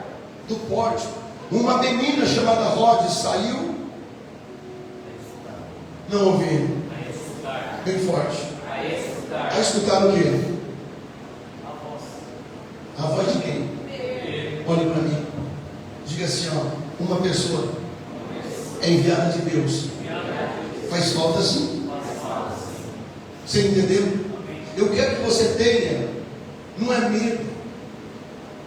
do pórtico. Uma menina chamada Rod saiu. Não ouvi. Bem forte. A escutar o quê? A voz de quem? Olhe para mim. Diga assim, ó: uma pessoa é enviada de Deus. Faz falta sim. Você entendeu? Eu quero que você tenha, não é medo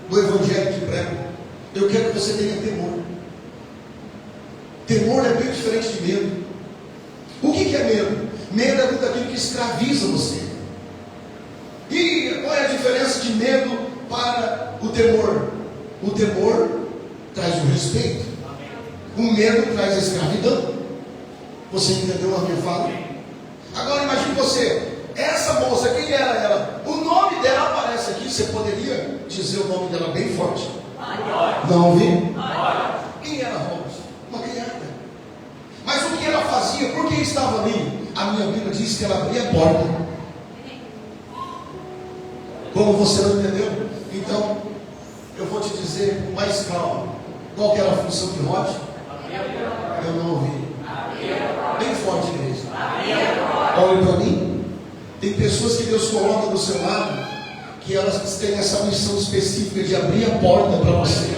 do evangelho que prego. Eu quero que você tenha temor. Temor é bem diferente de medo. O que é medo? Medo é tudo aquilo que escraviza você. E qual é a diferença de medo para o temor? O temor traz o respeito. O medo traz a escravidão. Você entendeu a minha fala? Agora imagine você, essa moça, quem era ela? O nome dela aparece aqui. Você poderia dizer o nome dela bem forte? Não ouvi? Quem era Rose? Uma criada. Mas o que ela fazia? Por que estava ali? A minha Bíblia diz que ela abria a porta. Como você não entendeu? Então, eu vou te dizer com mais calma. Qual que era a função de Rod? Eu não ouvi. Bem forte, igreja. Olhe para mim. Tem pessoas que Deus coloca do seu lado, que elas têm essa missão específica de abrir a porta para você.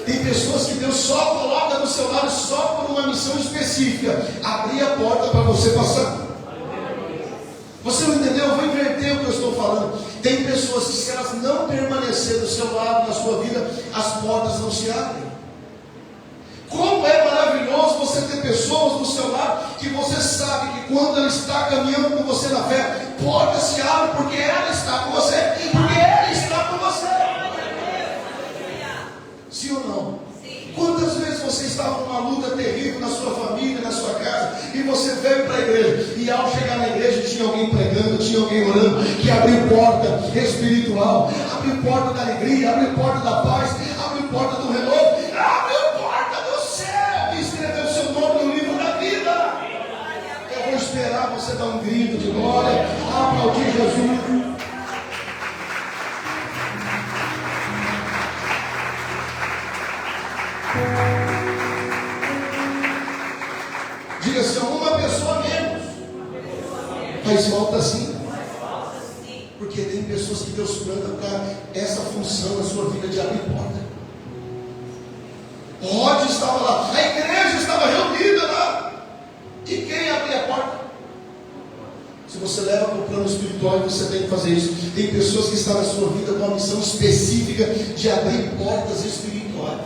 Tem pessoas que Deus só coloca do seu lado só por uma missão específica, abrir a porta para você passar. Você não entendeu? Eu vou inverter o que eu estou falando. Tem pessoas que, se elas não permanecerem do seu lado na sua vida, as portas não se abrem. Como é maravilhoso você ter pessoas do seu lado que você sabe que quando ela está caminhando com você na fé, portas se abrem porque ela está com você, porque ela está com você. Sim ou não? Sim. Quantas vezes você estava numa luta terrível na sua família, na sua casa, e você veio para a igreja, e ao chegar na igreja tinha alguém pregando, tinha alguém orando, que abriu porta espiritual, abriu porta da alegria, abriu porta da paz, abriu porta do renovo, abriu porta do céu, e escreveu o seu nome no livro da vida. Eu vou esperar você dar um grito de glória, aplaudir Jesus. Diga assim, uma pessoa menos. Faz falta sim. Porque tem pessoas que Deus planta para essa função na sua vida de abrir porta. Rod estava lá, a igreja estava reunida lá. E quem abria a porta? Se você leva para o plano espiritual, você tem que fazer isso. Tem pessoas que estão na sua vida com uma missão específica de abrir portas espirituais.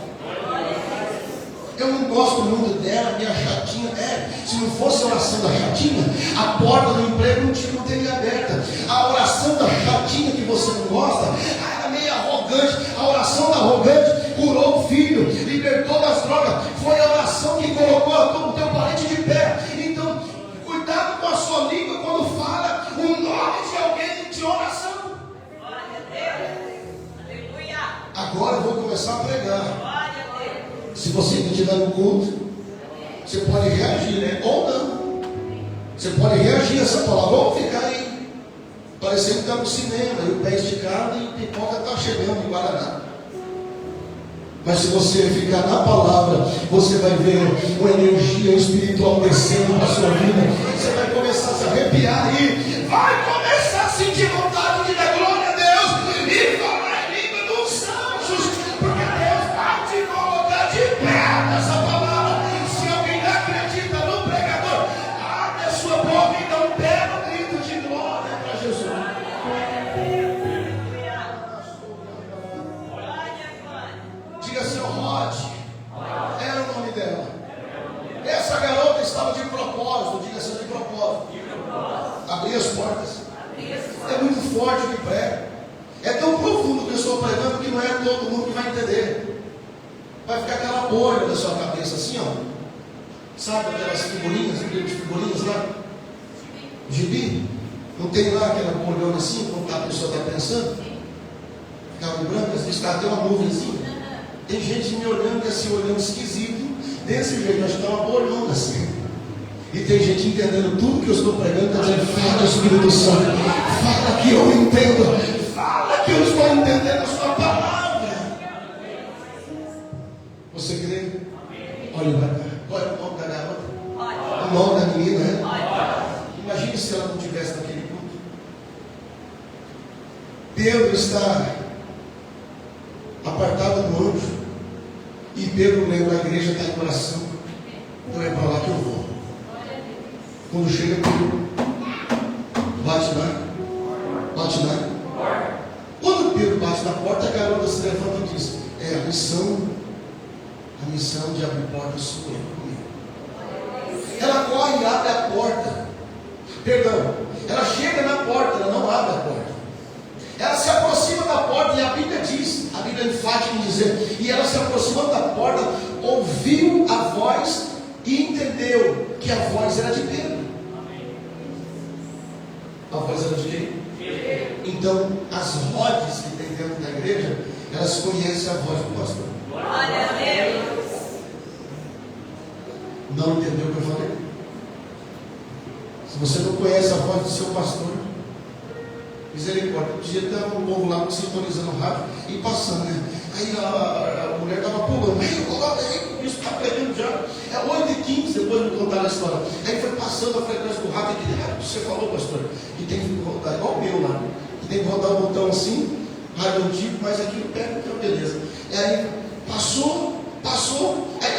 Eu não gosto muito dela, minha chatinha. Se não fosse a oração da chatinha, a porta do emprego não teria aberta. A oração da chatinha que você não gosta, era meio arrogante. A oração da arrogante curou o filho, libertou das drogas. Foi a oração que colocou o teu parente de pé. Então, cuidado com a sua língua quando fala o nome de alguém de oração. Agora eu vou começar a pregar. Se você não estiver no culto, você pode reagir, né? Ou não. Você pode reagir a essa palavra, ou ficar aí, parecendo que está no cinema, e o pé esticado e a pipoca está chegando em Guaraná. Mas se você ficar na palavra, você vai ver uma energia espiritual descendo para a sua vida. Você vai começar a se arrepiar aí, vai começar a sentir vontade de dar glória a Deus e falar em língua dos anjos, porque Deus vai te colocar de pé nessa palavra. Se alguém acredita no pregador, abre a sua boca e dá um belo grito de glória para Jesus. Diga assim, Rod, era o nome dela. Essa garota estava de propósito, diga assim, de propósito. Abrir as portas. É muito forte o que prega. É tão profundo que eu estou pregando que não é todo mundo que vai entender. Vai ficar aquela bolha da sua cabeça assim, ó. Sabe aquelas figurinhas, aquelas figurinhas lá? Gibi? Não tem lá aquela bolhona assim, quando a pessoa está pensando? Ficava branco, às vezes está até uma nuvenzinha. Tem gente me olhando, assim, olhando esquisito, desse jeito, acho que está uma bolhona assim. E tem gente entendendo tudo que eu estou pregando, está dizendo, fala Espírito Santo, fala que eu entendo, fala que eu estou entendendo a sua palavra. Você crê? Olha para cá. Qual é o nome da garota? O nome da menina, né? Imagine se ela não estivesse naquele culto. Pedro está apartado do anjo, e Pedro lembra, a igreja está em oração, então é para lá que eu vou. Quando chega, Pedro bate lá. Quando Pedro bate na porta, a garota se levanta e diz, a missão de abrir portas sou eu comigo. Ela corre e abre a porta. Perdão, ela chega na porta, ela não abre a porta. Ela se aproxima da porta, e a Bíblia diz, a Bíblia é enfática em dizer, e ela se aproximando da porta, ouviu a voz e entendeu que a voz era de Pedro. A voz era de quem? Então, as rodes que tem dentro da igreja, elas conhecem a voz do pastor. Glória a Deus. Não entendeu o que eu falei? Se você não conhece a voz do seu pastor, Misericórdia. Um dia estava um povo lá sintonizando o rádio e passando, né? Aí a mulher estava pulando. Aí, coloca aí, o bispo está pregando já. É 8h15, depois de me contar a história. Aí foi passando a frequência do rádio. Aquele rádio que você falou, pastor, que tem que rodar, igual o meu lá. Que tem que rodar o botão assim, rádio antigo, mas aquilo pega, então beleza. E aí, passou.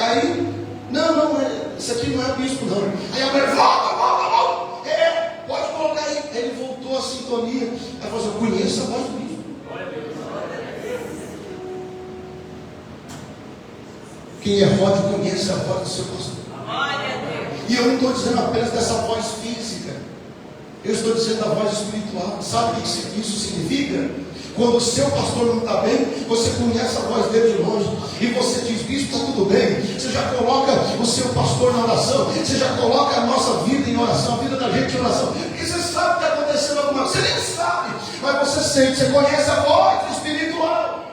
Aí, não, isso aqui não é o bispo, não. Aí a mulher, volta. Pode colocar aí. Aí ele voltou à sintonia. Aí falou assim: eu conheço a voz do bispo. Quem é Rod conhece a voz do seu pastor. E eu não estou dizendo apenas dessa voz física. Eu estou dizendo da voz espiritual. Sabe o que isso significa? Quando o seu pastor não está bem, você conhece a voz dele de longe. E você diz: bispo, está tudo bem. Você já coloca o seu pastor na oração. Você já coloca a nossa vida em oração, a vida da gente em oração. Porque você sabe que está acontecendo alguma coisa. Você nem sabe, mas você sente, você conhece a voz espiritual.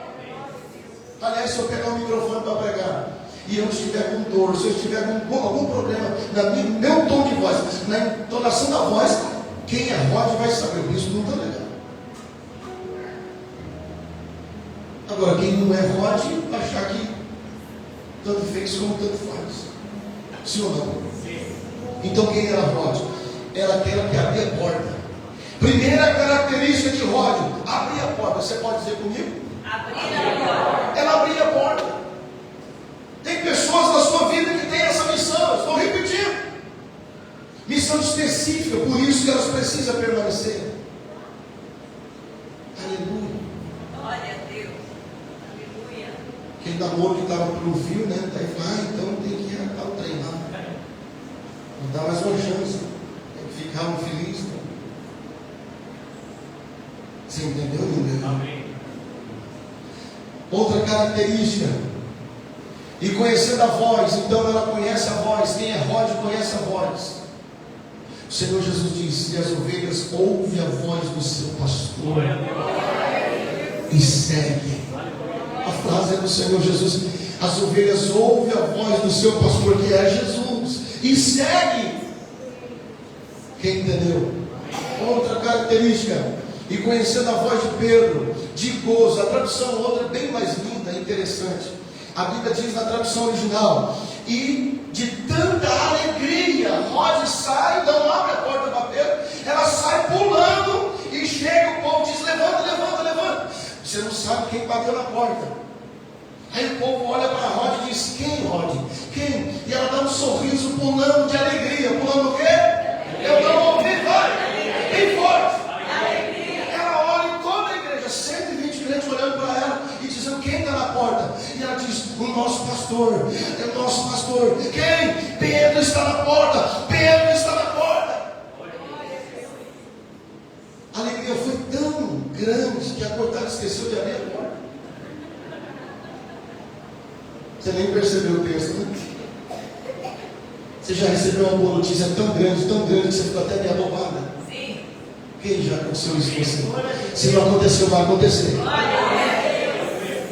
Aliás, se eu pegar o microfone para pregar e eu estiver com dor, se eu estiver com algum problema no meu tom de voz, na entonação da voz, quem é Rod vai saber: o bispo não está legal. Agora, quem não é Rod, achar que tanto fez como tanto faz. Sim ou não? Então, quem era Rod? Era aquela que abria a porta. Primeira característica de Rod: abrir a porta. Você pode dizer comigo? Abrir a porta. Ela abria a porta. Tem pessoas na sua vida que têm essa missão. Estou repetindo. Missão específica, por isso que elas precisam permanecer. Aleluia. Glória a Deus. Aleluia. Aquele namoro que estava pelo fio, né? Daí vai, então tem que ir ao treinar. Não dá mais uma chance. Tem que ficar um feliz. Né? Você entendeu, meu? Amém. Outra característica. E conhecendo a voz, então ela conhece a voz. Quem é Rod conhece a voz. O Senhor Jesus disse: e as ovelhas ouvem a voz do seu pastor e seguem. A frase é do Senhor Jesus: as ovelhas ouvem a voz do seu pastor, que é Jesus, e seguem. Quem entendeu? Outra característica. E conhecendo a voz de Pedro, de gozo. A tradução outra é bem mais linda, interessante. A Bíblia diz na tradução original: e de tanta alegria, Rod sai, não abre a porta para Pedro, ela sai pulando e chega, o povo diz: levanta. Você não sabe quem bateu na porta. Aí o povo olha para Rod e diz: quem, Rod? Quem? E ela dá um sorriso, pulando de alegria. Pulando o quê? Eu não ouvi, vai, bem forte. Ela olha em toda a igreja, 120 crentes olhando para ela e dizendo: quem está na porta? E ela diz: o nosso pastor, é o nosso pastor. Quem? Pedro está na porta. Pedro está na porta. A alegria foi tão grande que a portada esqueceu de abrir a porta. Você nem percebeu o texto, né? Você já recebeu uma boa notícia tão grande, que você ficou até meio abobada? Sim. Quem já aconteceu isso com você? Se não aconteceu, vai acontecer.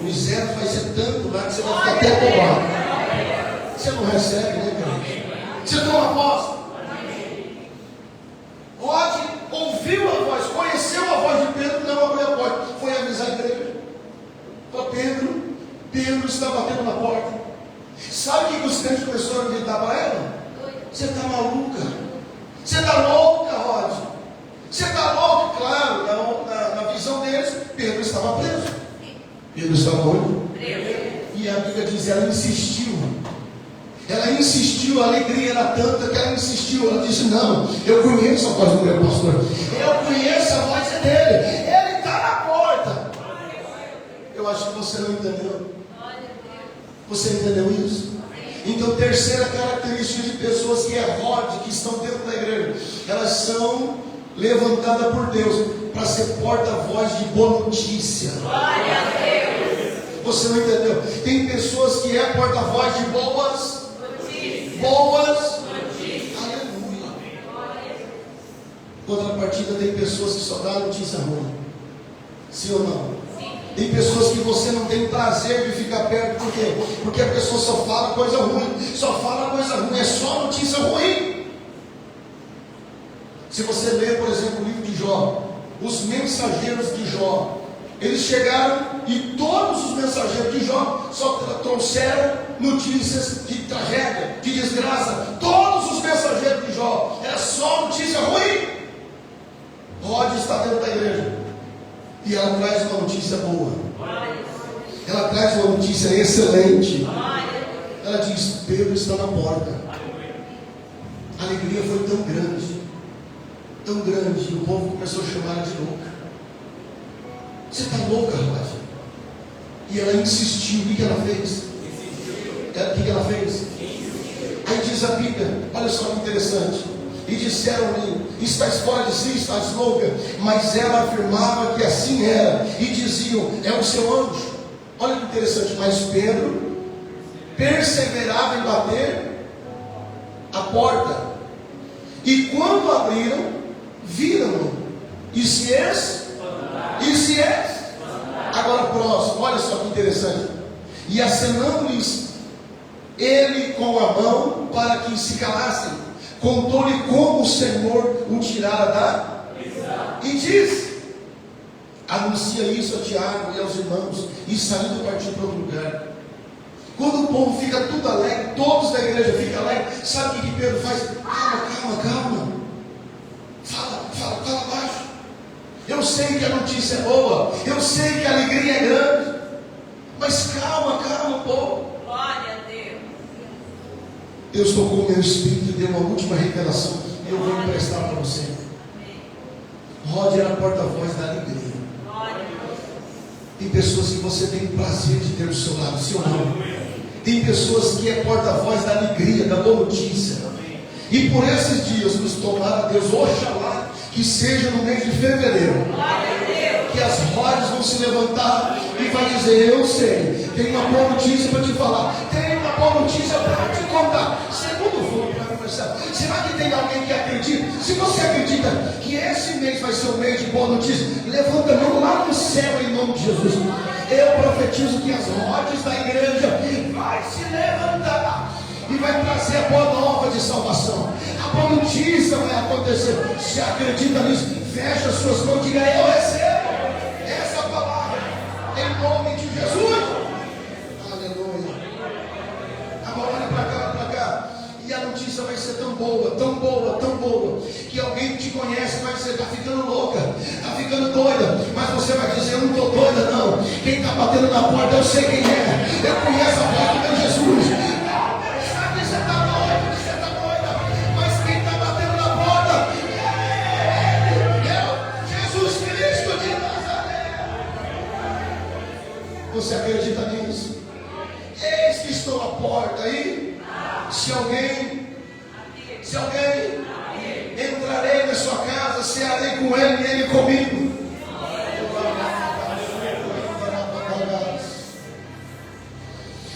O zero vai ser tanto lá que você vai ficar até abobado. Você não recebe, né, cara? Você não aposta. Rod ouviu a voz, conheceu a voz de Pedro, não abriu a porta, foi avisar a igreja. Falou: Pedro está batendo na porta. Sabe o que os crentes começaram a gritar para ela? Você está maluca? Você está louca, Rod? Você está louca? Claro, na visão deles, Pedro estava preso. Pedro estava onde? E a Bíblia diz: ela insistiu. A alegria era tanta que ela insistiu. Ela disse: não, eu conheço a voz do meu pastor. Eu conheço a voz dele. Ele está na porta. Eu acho que você não entendeu. Você entendeu isso? Então, terceira característica de pessoas que é Rod, que estão dentro da igreja: elas são levantadas por Deus para ser porta-voz de boa notícia. Glória a Deus. Você não entendeu? Tem pessoas que é porta-voz de boas notícias. Aleluia. Contrapartida, tem pessoas que só dão notícia ruim. Sim ou não? Tem pessoas que você não tem prazer de ficar perto. Por quê? Porque a pessoa só fala coisa ruim. É só notícia ruim. Se você ler, por exemplo, o livro de Jó, os mensageiros de Jó. Eles chegaram e todos os mensageiros de Jó só trouxeram notícias de tragédia, de desgraça. Todos os mensageiros de Jó, era só notícia ruim. Rod está dentro da igreja e ela traz uma notícia boa. Ela traz uma notícia excelente. Ela diz: Pedro está na porta. A alegria foi tão grande, e o povo começou a chamar ela de louca. Você está louca, Rod? E ela insistiu. O que ela fez? O que ela fez? Aí diz a Bíblia, olha só que interessante. E disseram-lhe: estás fora de si, estás louca. Mas ela afirmava que assim era. E diziam: é o seu anjo. Olha que interessante. Mas Pedro perseverava em bater a porta. E quando abriram, viram-no. E se agora próximo, olha só que interessante. E acenando-lhes ele com a mão para que se calassem, contou-lhe como o Senhor o tirara da e diz: anuncia isso a Tiago e aos irmãos, e saindo partiu para outro lugar. Quando o povo fica tudo alegre, todos da igreja ficam alegres, sabe o que Pedro faz? Calma. Fala baixo. Eu sei que a notícia é boa, eu sei que a alegria é grande, mas calma um pouco. Glória a Deus. Deus tocou o meu espírito e deu uma última revelação, e eu vou emprestar para você. Rod era porta-voz da alegria. Tem pessoas que você tem o prazer de ter do seu lado, sim ou não? Tem pessoas que é porta-voz da alegria, da boa notícia. E por esses dias nos tomara Deus, oxalá que seja no mês de fevereiro, que as rodas vão se levantar e vai dizer: eu sei, tenho uma boa notícia para te falar, tenho uma boa notícia para te contar. Segundo voo para conversar. Será que tem alguém que acredita? Se você acredita que esse mês vai ser um mês de boa notícia, levanta a mão lá no céu em nome de Jesus. Eu profetizo que as rodas da igreja vai se levantar e vai trazer a boa nova de salvação. A boa notícia vai acontecer. Se acredita nisso, fecha as suas mãos e diga: eu recebo essa palavra em nome de Jesus. Aleluia. Agora olha para cá. E a notícia vai ser tão boa, que alguém que te conhece vai dizer: está ficando louca, está ficando doida. Mas você vai dizer: eu não estou doida não. Quem está batendo na porta, eu sei quem é. Eu conheço a voz do meu Jesus. Você acredita nisso? Eis que estou à porta aí. Se alguém entrarei na sua casa, cearei com ele e ele comigo.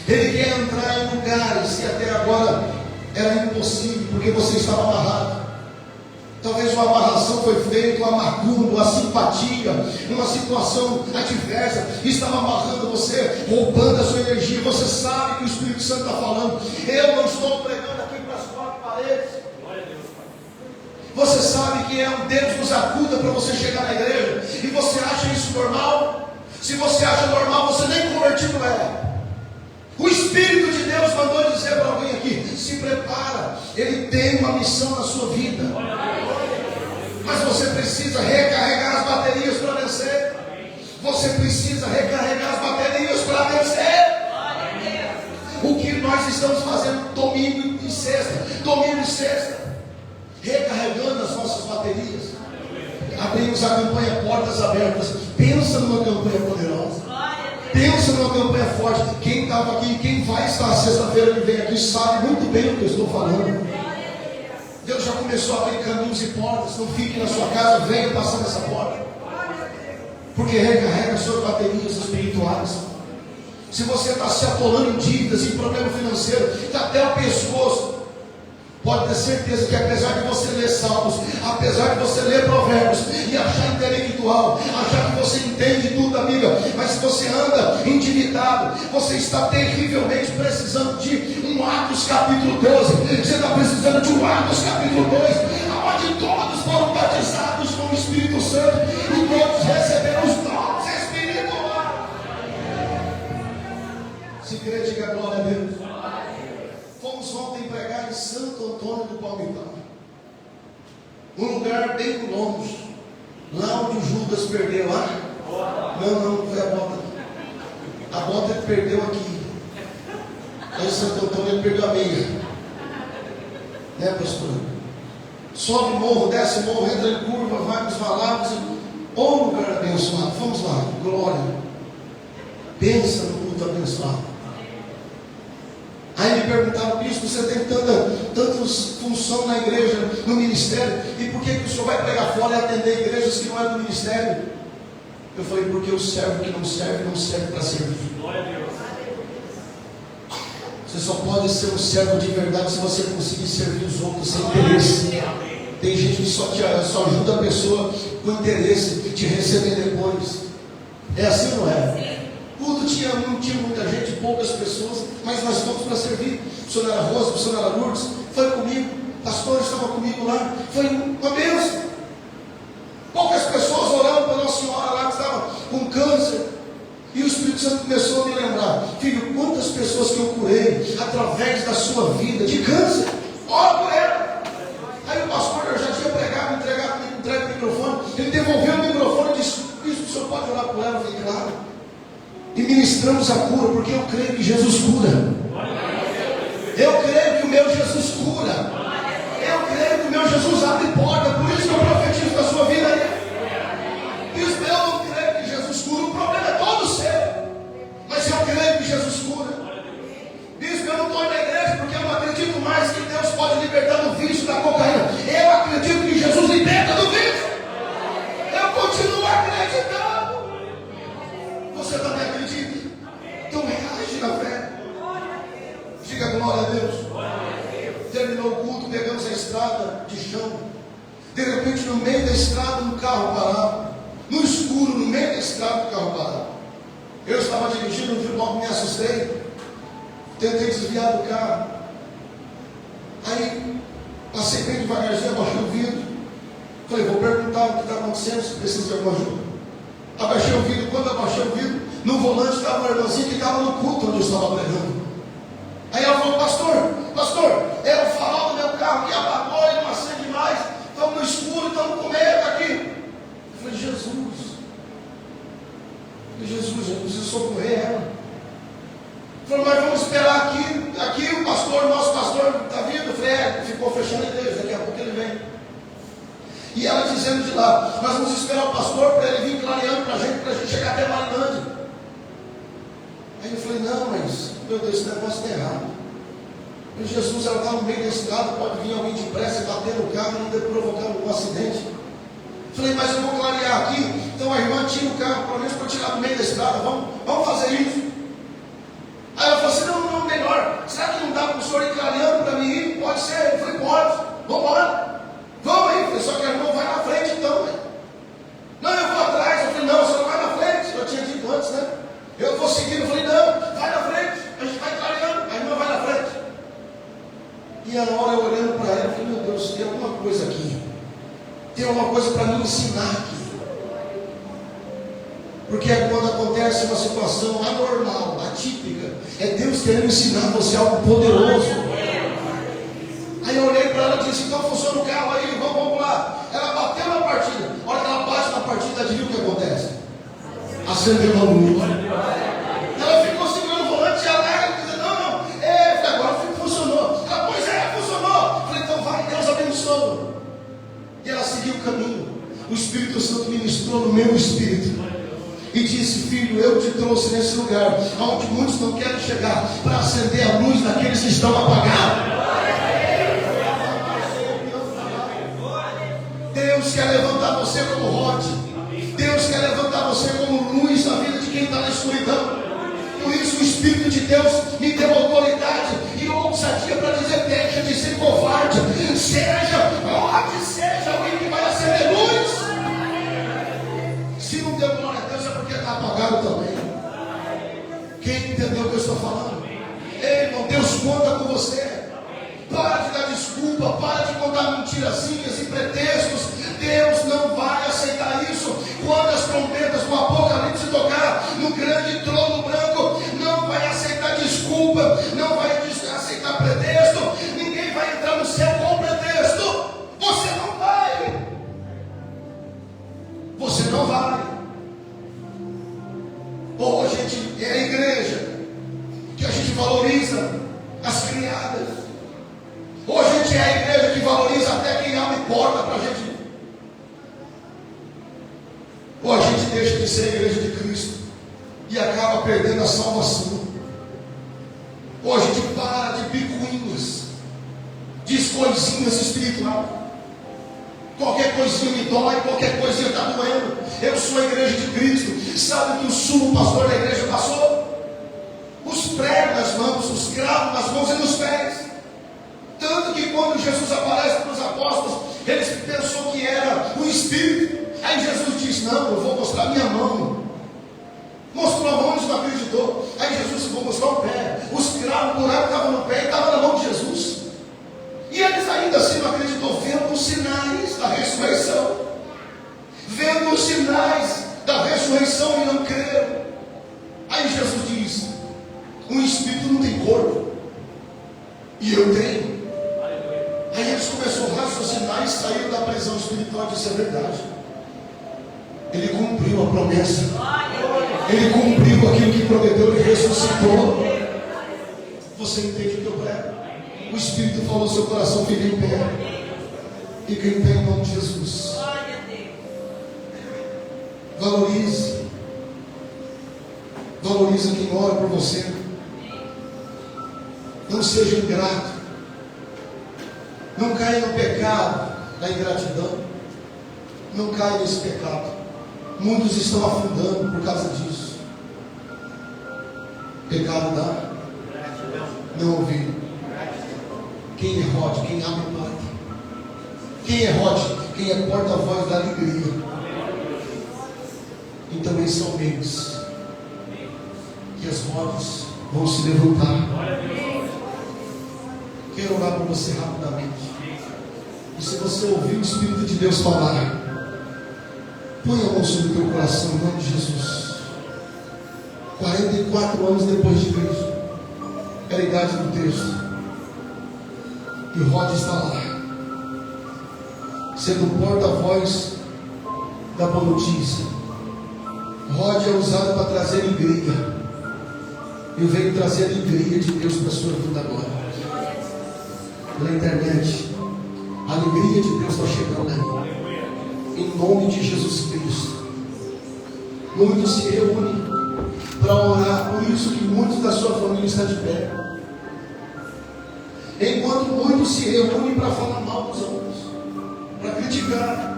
Ele quer entrar em lugares que até agora era impossível, porque você estava amarrado. Talvez uma amarração foi feita, uma amargura, uma simpatia, uma situação adversa, estava amarrando você, roubando a sua energia. Você sabe que o Espírito Santo está falando: eu não estou pregando aqui para as quatro paredes. Você sabe que é um Deus nos acuda para você chegar na igreja, e você acha isso normal? Se você acha normal, você nem convertido é. O Espírito de Deus mandou dizer para alguém aqui: se prepara, Ele tem uma missão na sua vida. Mas você precisa recarregar as baterias para vencer. Você precisa recarregar as baterias para vencer. O que nós estamos fazendo domingo e sexta, recarregando as nossas baterias. Abrimos a campanha Portas Abertas. Pensa numa campanha poderosa. Pensa numa campanha forte. Quem estava aqui, quem vai estar sexta-feira que vem aqui, sabe muito bem o que eu estou falando. Deus já começou a abrir caminhos e portas. Não fique na sua casa, venha passar nessa porta. Porque recarrega as suas baterias espirituais. Se você está se atolando em dívidas, em problema financeiro, está até o pescoço, pode ter certeza que apesar de você ler salmos, apesar de você ler provérbios e achar intelectual, achar que você entende tudo da Bíblia, mas se você anda endividado, você está terrivelmente precisando de um Atos capítulo 12. Você está precisando de um Atos capítulo 2, onde todos foram batizados no do Espírito Santo e todos receberão os dons espirituais. Se crê, diga glória a Deus. Fomos ontem pregar em Santo Antônio do Palmital, um lugar bem longe, lá onde o Judas perdeu lá. Não foi a bota. A bota ele perdeu aqui. Aí em Santo Antônio ele perdeu a meia. Né, pastor? Sobe morro, desce morro, entra em curva, vai nos valados. Ô lugar abençoado. Vamos lá, glória. Pensa no culto abençoado. Aí me perguntaram, bispo, você tem tanta função na igreja, no ministério, e por que o senhor vai pregar fora e atender igrejas que não é do ministério? Eu falei, porque o servo que não serve para servir. Glória a Deus. Você só pode ser um servo de verdade se você conseguir servir os outros sem interesse. Tem gente que só ajuda a pessoa com interesse de te receber depois. É assim ou não é? Culto não tinha muita gente, poucas pessoas, mas nós estamos para servir. A missionária Rosa, a missionária Lourdes, foi comigo, pastores estavam comigo lá, foi uma bênção. Poucas pessoas orando para Nossa Senhora lá que estava com câncer. E o Espírito Santo começou a me lembrar, filho, quantas pessoas que eu curei através da sua vida de câncer. Ora por ela. Aí o pastor, eu já tinha pregado, entregue o microfone. Ele devolveu o microfone e disse, isso, o senhor pode orar por ela? Eu falei, claro. E ministramos a cura, porque eu creio que Jesus cura. Eu creio que o meu Jesus cura. Eu creio que o meu Jesus abre porta. Por isso que eu profetizo na sua vida. Isso, eu não creio que Jesus cura. O problema é todo seu. Mas eu creio que Jesus cura. Bispo, eu não estou na igreja porque eu não acredito mais que Deus pode libertar do vício da cocaína. Eu acredito que Jesus liberta do vício. Eu continuo acreditando. Você também acredita? Então reage na fé. Diga glória a Deus. Terminou o culto, pegamos a estrada de chão. De repente, no meio da estrada, um carro parado. No escuro, no meio da estrada, um carro parado. Eu estava dirigindo, logo me assustei. Tentei desviar do carro. Aí, passei bem devagarzinho, abaixei o vidro. Falei, vou perguntar o que está acontecendo, se precisa de alguma ajuda. Abaixei o vidro, quando abaixei o vidro, no volante estava uma irmãzinha que estava no culto onde eu estava pregando. Aí ela falou, pastor, é o farol do meu carro que apagou e não acende mais, estamos no escuro, estamos com medo aqui. Eu falei, Jesus, eu preciso socorrer ela. Falei, mas vamos esperar aqui o pastor, nosso pastor está vindo. Eu falei, ficou fechando a igreja, daqui a pouco ele vem. E ela dizendo de lá, nós vamos esperar o pastor para ele vir clareando para a gente chegar até Marilândia. Aí eu falei, não, mas, meu Deus, esse negócio está errado. E Jesus, ela está no meio da estrada, pode vir alguém depressa e bater no carro e ainda provocar um acidente. Falei, mas eu vou clarear aqui, então a irmã tira o carro, pelo menos para tirar do meio da estrada, vamos fazer isso. Aí ela falou assim, não, melhor, será que não dá para o senhor ir clareando para mim ir? Pode ser. Eu falei, pode, vamos embora. Vamos aí, falei, só que a irmã vai na frente então, né? Não, eu vou atrás. Eu falei, não, você não vai na frente. Eu tinha dito antes, né? Eu vou seguindo. Eu falei, não, vai na frente. A gente vai clareando, a irmã vai na frente. E a hora eu olhando para ela, eu falei, meu Deus, tem alguma coisa aqui. Tem alguma coisa para me ensinar aqui. Porque é quando acontece uma situação anormal, atípica, é Deus querendo ensinar você algo poderoso. Aí eu olhei para ela e disse, então funciona o carro aí, vamos lá. Ela bateu na partida. A hora que ela bate na partida, adivinha o que acontece? Acendeu a luz. Ela ficou segurando o volante e alegre, dizendo, não, falei, agora funcionou. Ela, pois funcionou. Falei, então vai, Deus abençoe. E ela seguiu o caminho. O Espírito Santo ministrou no meu espírito. E disse, filho, eu te trouxe nesse lugar, onde muitos não querem chegar, para acender a luz daqueles que estão apagados. Deus quer levantar você como rote. Deus quer levantar você como luz na vida de quem está na escuridão. Por isso o Espírito de Deus me deu autoridade e ousadia para dizer, deixa de ser covarde. Pode seja alguém que vai acender luz. Se não deu glória a Deus é porque está apagado também. Quem entendeu o que eu estou falando? Ei, irmão, Deus conta com você. Para de dar desculpa, para de contar mentirazinhas e pretextos. Deus não vai desculpa, não vai aceitar pretexto, ninguém vai entrar no céu com pretexto. Você não vai. Você não vai. Ou a gente é a igreja que a gente valoriza as criadas. Ou a gente é a igreja que valoriza até quem abre porta para a gente. Ou a gente deixa de ser a igreja de Cristo e acaba perdendo a salvação. Ou a gente para de picuinhas, diz coisinhas espirituais. Qualquer coisinha me dói, qualquer coisinha está doendo. Eu sou a igreja de Cristo. Sabe que o pastor da igreja passou? Os pregos nas mãos, os cravos nas mãos e nos pés. Tanto que quando Jesus aparece para os apóstolos, eles pensou que era um espírito. Aí Jesus diz: não, eu vou mostrar minha mão. Mostrou a mão, eles não acreditou. Aí Jesus disse: vou mostrar o pé. Os cravos, o buraco estava no pé e estava na mão de Jesus. E eles ainda assim não acreditou, vendo os sinais da ressurreição. Vendo os sinais da ressurreição e não creram. Aí Jesus diz: um espírito não tem corpo, e eu tenho. Aí eles começaram a raciocinar e saíram da prisão espiritual e disse: é verdade. Ele cumpriu a promessa. Ele cumpriu aquilo que prometeu, ele ressuscitou. Você entende o que eu prego? O Espírito falou no seu coração: fica em pé. Fica em pé em nome de Jesus. Valorize. Valorize quem ora por você. Não seja ingrato. Não caia no pecado da ingratidão. Não caia nesse pecado. Muitos estão afundando por causa disso. Pecado dá. Não ouvir. Quem é Rod? Quem abre porta? Quem é Rod? Quem é porta-voz da alegria. Então eles são meios que as rodas vão se levantar. Quero orar por você rapidamente. E se você ouvir o Espírito de Deus falar, põe a mão sobre o teu coração em nome de Jesus. 44 anos depois de Cristo, era a idade do texto, e Rod está lá, sendo porta-voz da boa notícia. Rod é usado para trazer alegria. Eu venho trazer a alegria de Deus para a sua vida agora. Na internet, a alegria de Deus está chegando aí. Em nome de Jesus Cristo. Muitos se reúnem para orar. Por isso que muitos da sua família estão de pé. Enquanto muitos se reúnem para falar mal dos outros, para criticar.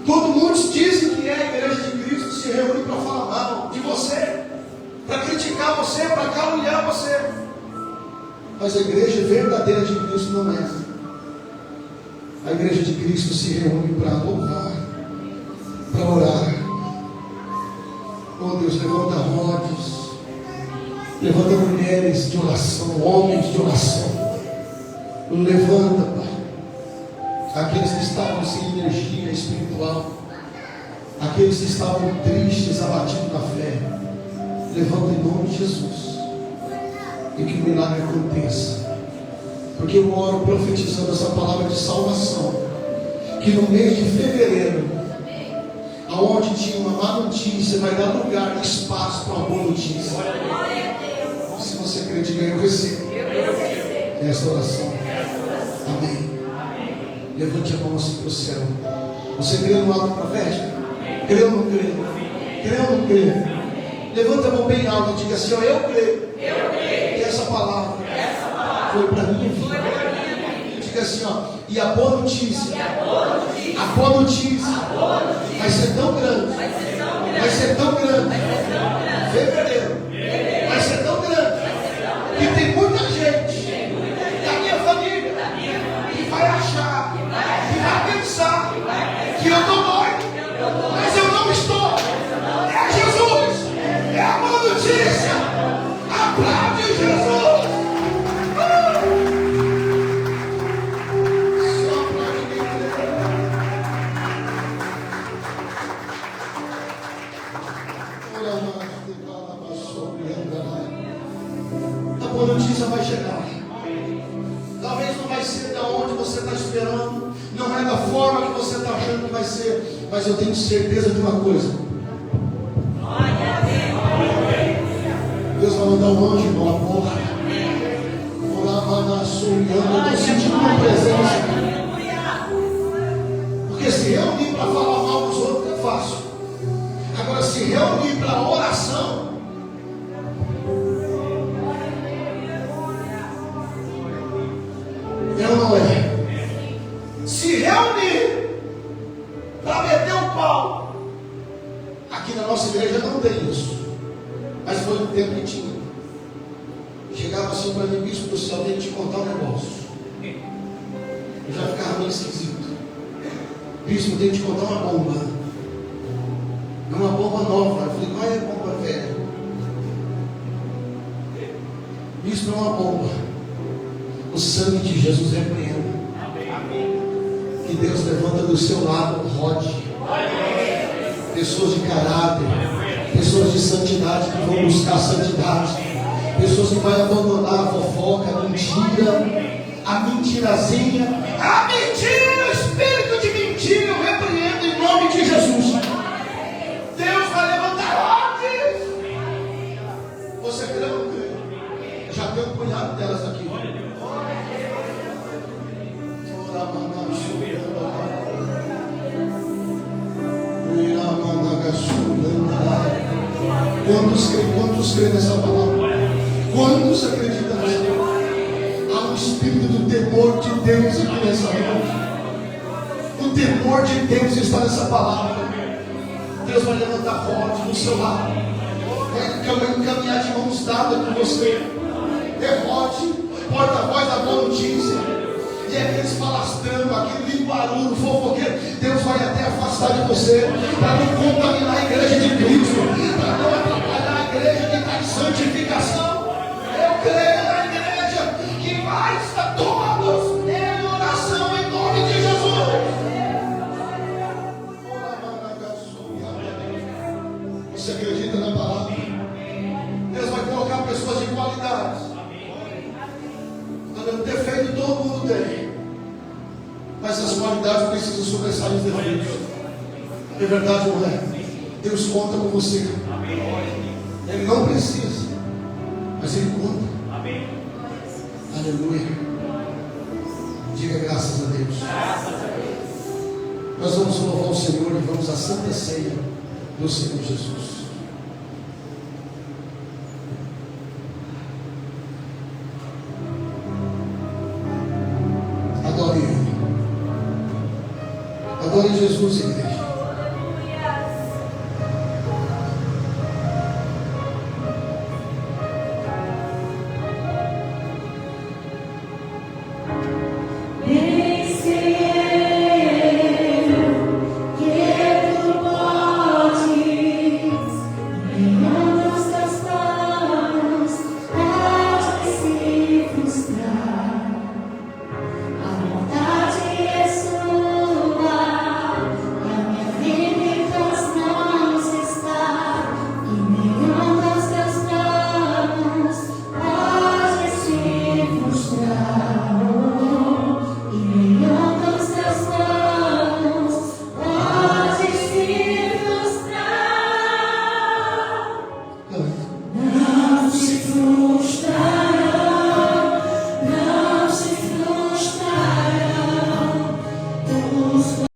Quando muitos dizem que é a igreja de Cristo, se reúnem para falar mal de você, para criticar você, para caluniar você. Mas a igreja verdadeira de Cristo não é essa. A igreja de Cristo se reúne para louvar, para orar. Oh Deus, levanta rodes, levanta mulheres de oração, homens de oração. Levanta, Pai, aqueles que estavam sem energia espiritual, aqueles que estavam tristes, abatidos na fé. Levanta em nome de Jesus, e que o milagre aconteça. Porque eu oro profetizando essa palavra de salvação, que no mês de fevereiro, aonde tinha uma má notícia, vai dar lugar, espaço para uma boa notícia. Se você crê, diga: eu recebo essa oração. Amém. Levante a mão assim para o céu. Você crê no ato profético? Crê ou não crê? Crê ou não crê? Levanta a mão bem alta e diga assim: ó, eu creio que essa palavra foi para a minha vida. Diga assim, ó, e a boa notícia, vai ser tão grande, fevereiro, vai ser tão grande, que tem muita gente da minha família que vai achar, que vai pensar que eu estou doido, mas eu não estou. É Jesus, é a boa notícia. Aplaude Jesus. boa notícia vai chegar. Talvez não vai ser da onde você está esperando, não é da forma que você está achando que vai ser, mas eu tenho certeza de uma coisa: Deus vai mandar um anjo pela porta. Eu estou sentindo uma presença. Porque se reunir para falar mal dos outros é fácil. Agora, se reunir para oração, não é. Se reunir para meter o pau, aqui na nossa igreja não tem isso, mas foi um tempo que tinha. Chegava assim para mim: bispo do céu, tem que te contar um negócio. Eu já ficava meio esquisito. Bispo, tem que te contar uma bomba. É uma bomba nova. Eu falei: qual é a bomba velha? Bispo, é uma bomba. O sangue de Jesus repreenda. Que Deus levanta do seu lado, rode. Pessoas de caráter, pessoas de santidade que vão buscar santidade, pessoas que vão abandonar a fofoca, a mentira, a mentirazinha, a mentira, o espírito de mentira. Eu repreendo em nome de Jesus. Deus vai levantar rodes. Você crê ou não crê? Já tem um punhado delas aqui. Quantos creem nessa palavra? Quantos acreditam nessa palavra? Há um espírito do temor de Deus aqui nessa noite. O temor de Deus está nessa palavra. Deus vai levantar rodas no seu lado, vai caminhar de mãos dadas com você. Derrote, porta-voz da boa notícia. E aqueles falastrando, aquele barulho, fofoqueiro, Deus vai até afastar de você, para não contaminar a igreja de Cristo, para não atrapalhar a igreja que está em santificação. Eu creio na igreja que vai estar todos em oração em nome de Jesus. Você acredita na palavra? Deus vai colocar pessoas de qualidade. Defeito todo mundo tem, mas as qualidades precisam sobressair os defeitos. É verdade ou não é? Deus conta com você. Ele não precisa, mas Ele conta. Aleluia. Diga graças a Deus. Nós vamos louvar o Senhor e vamos à Santa Ceia do Senhor Jesus. Adore Jesus, igreja.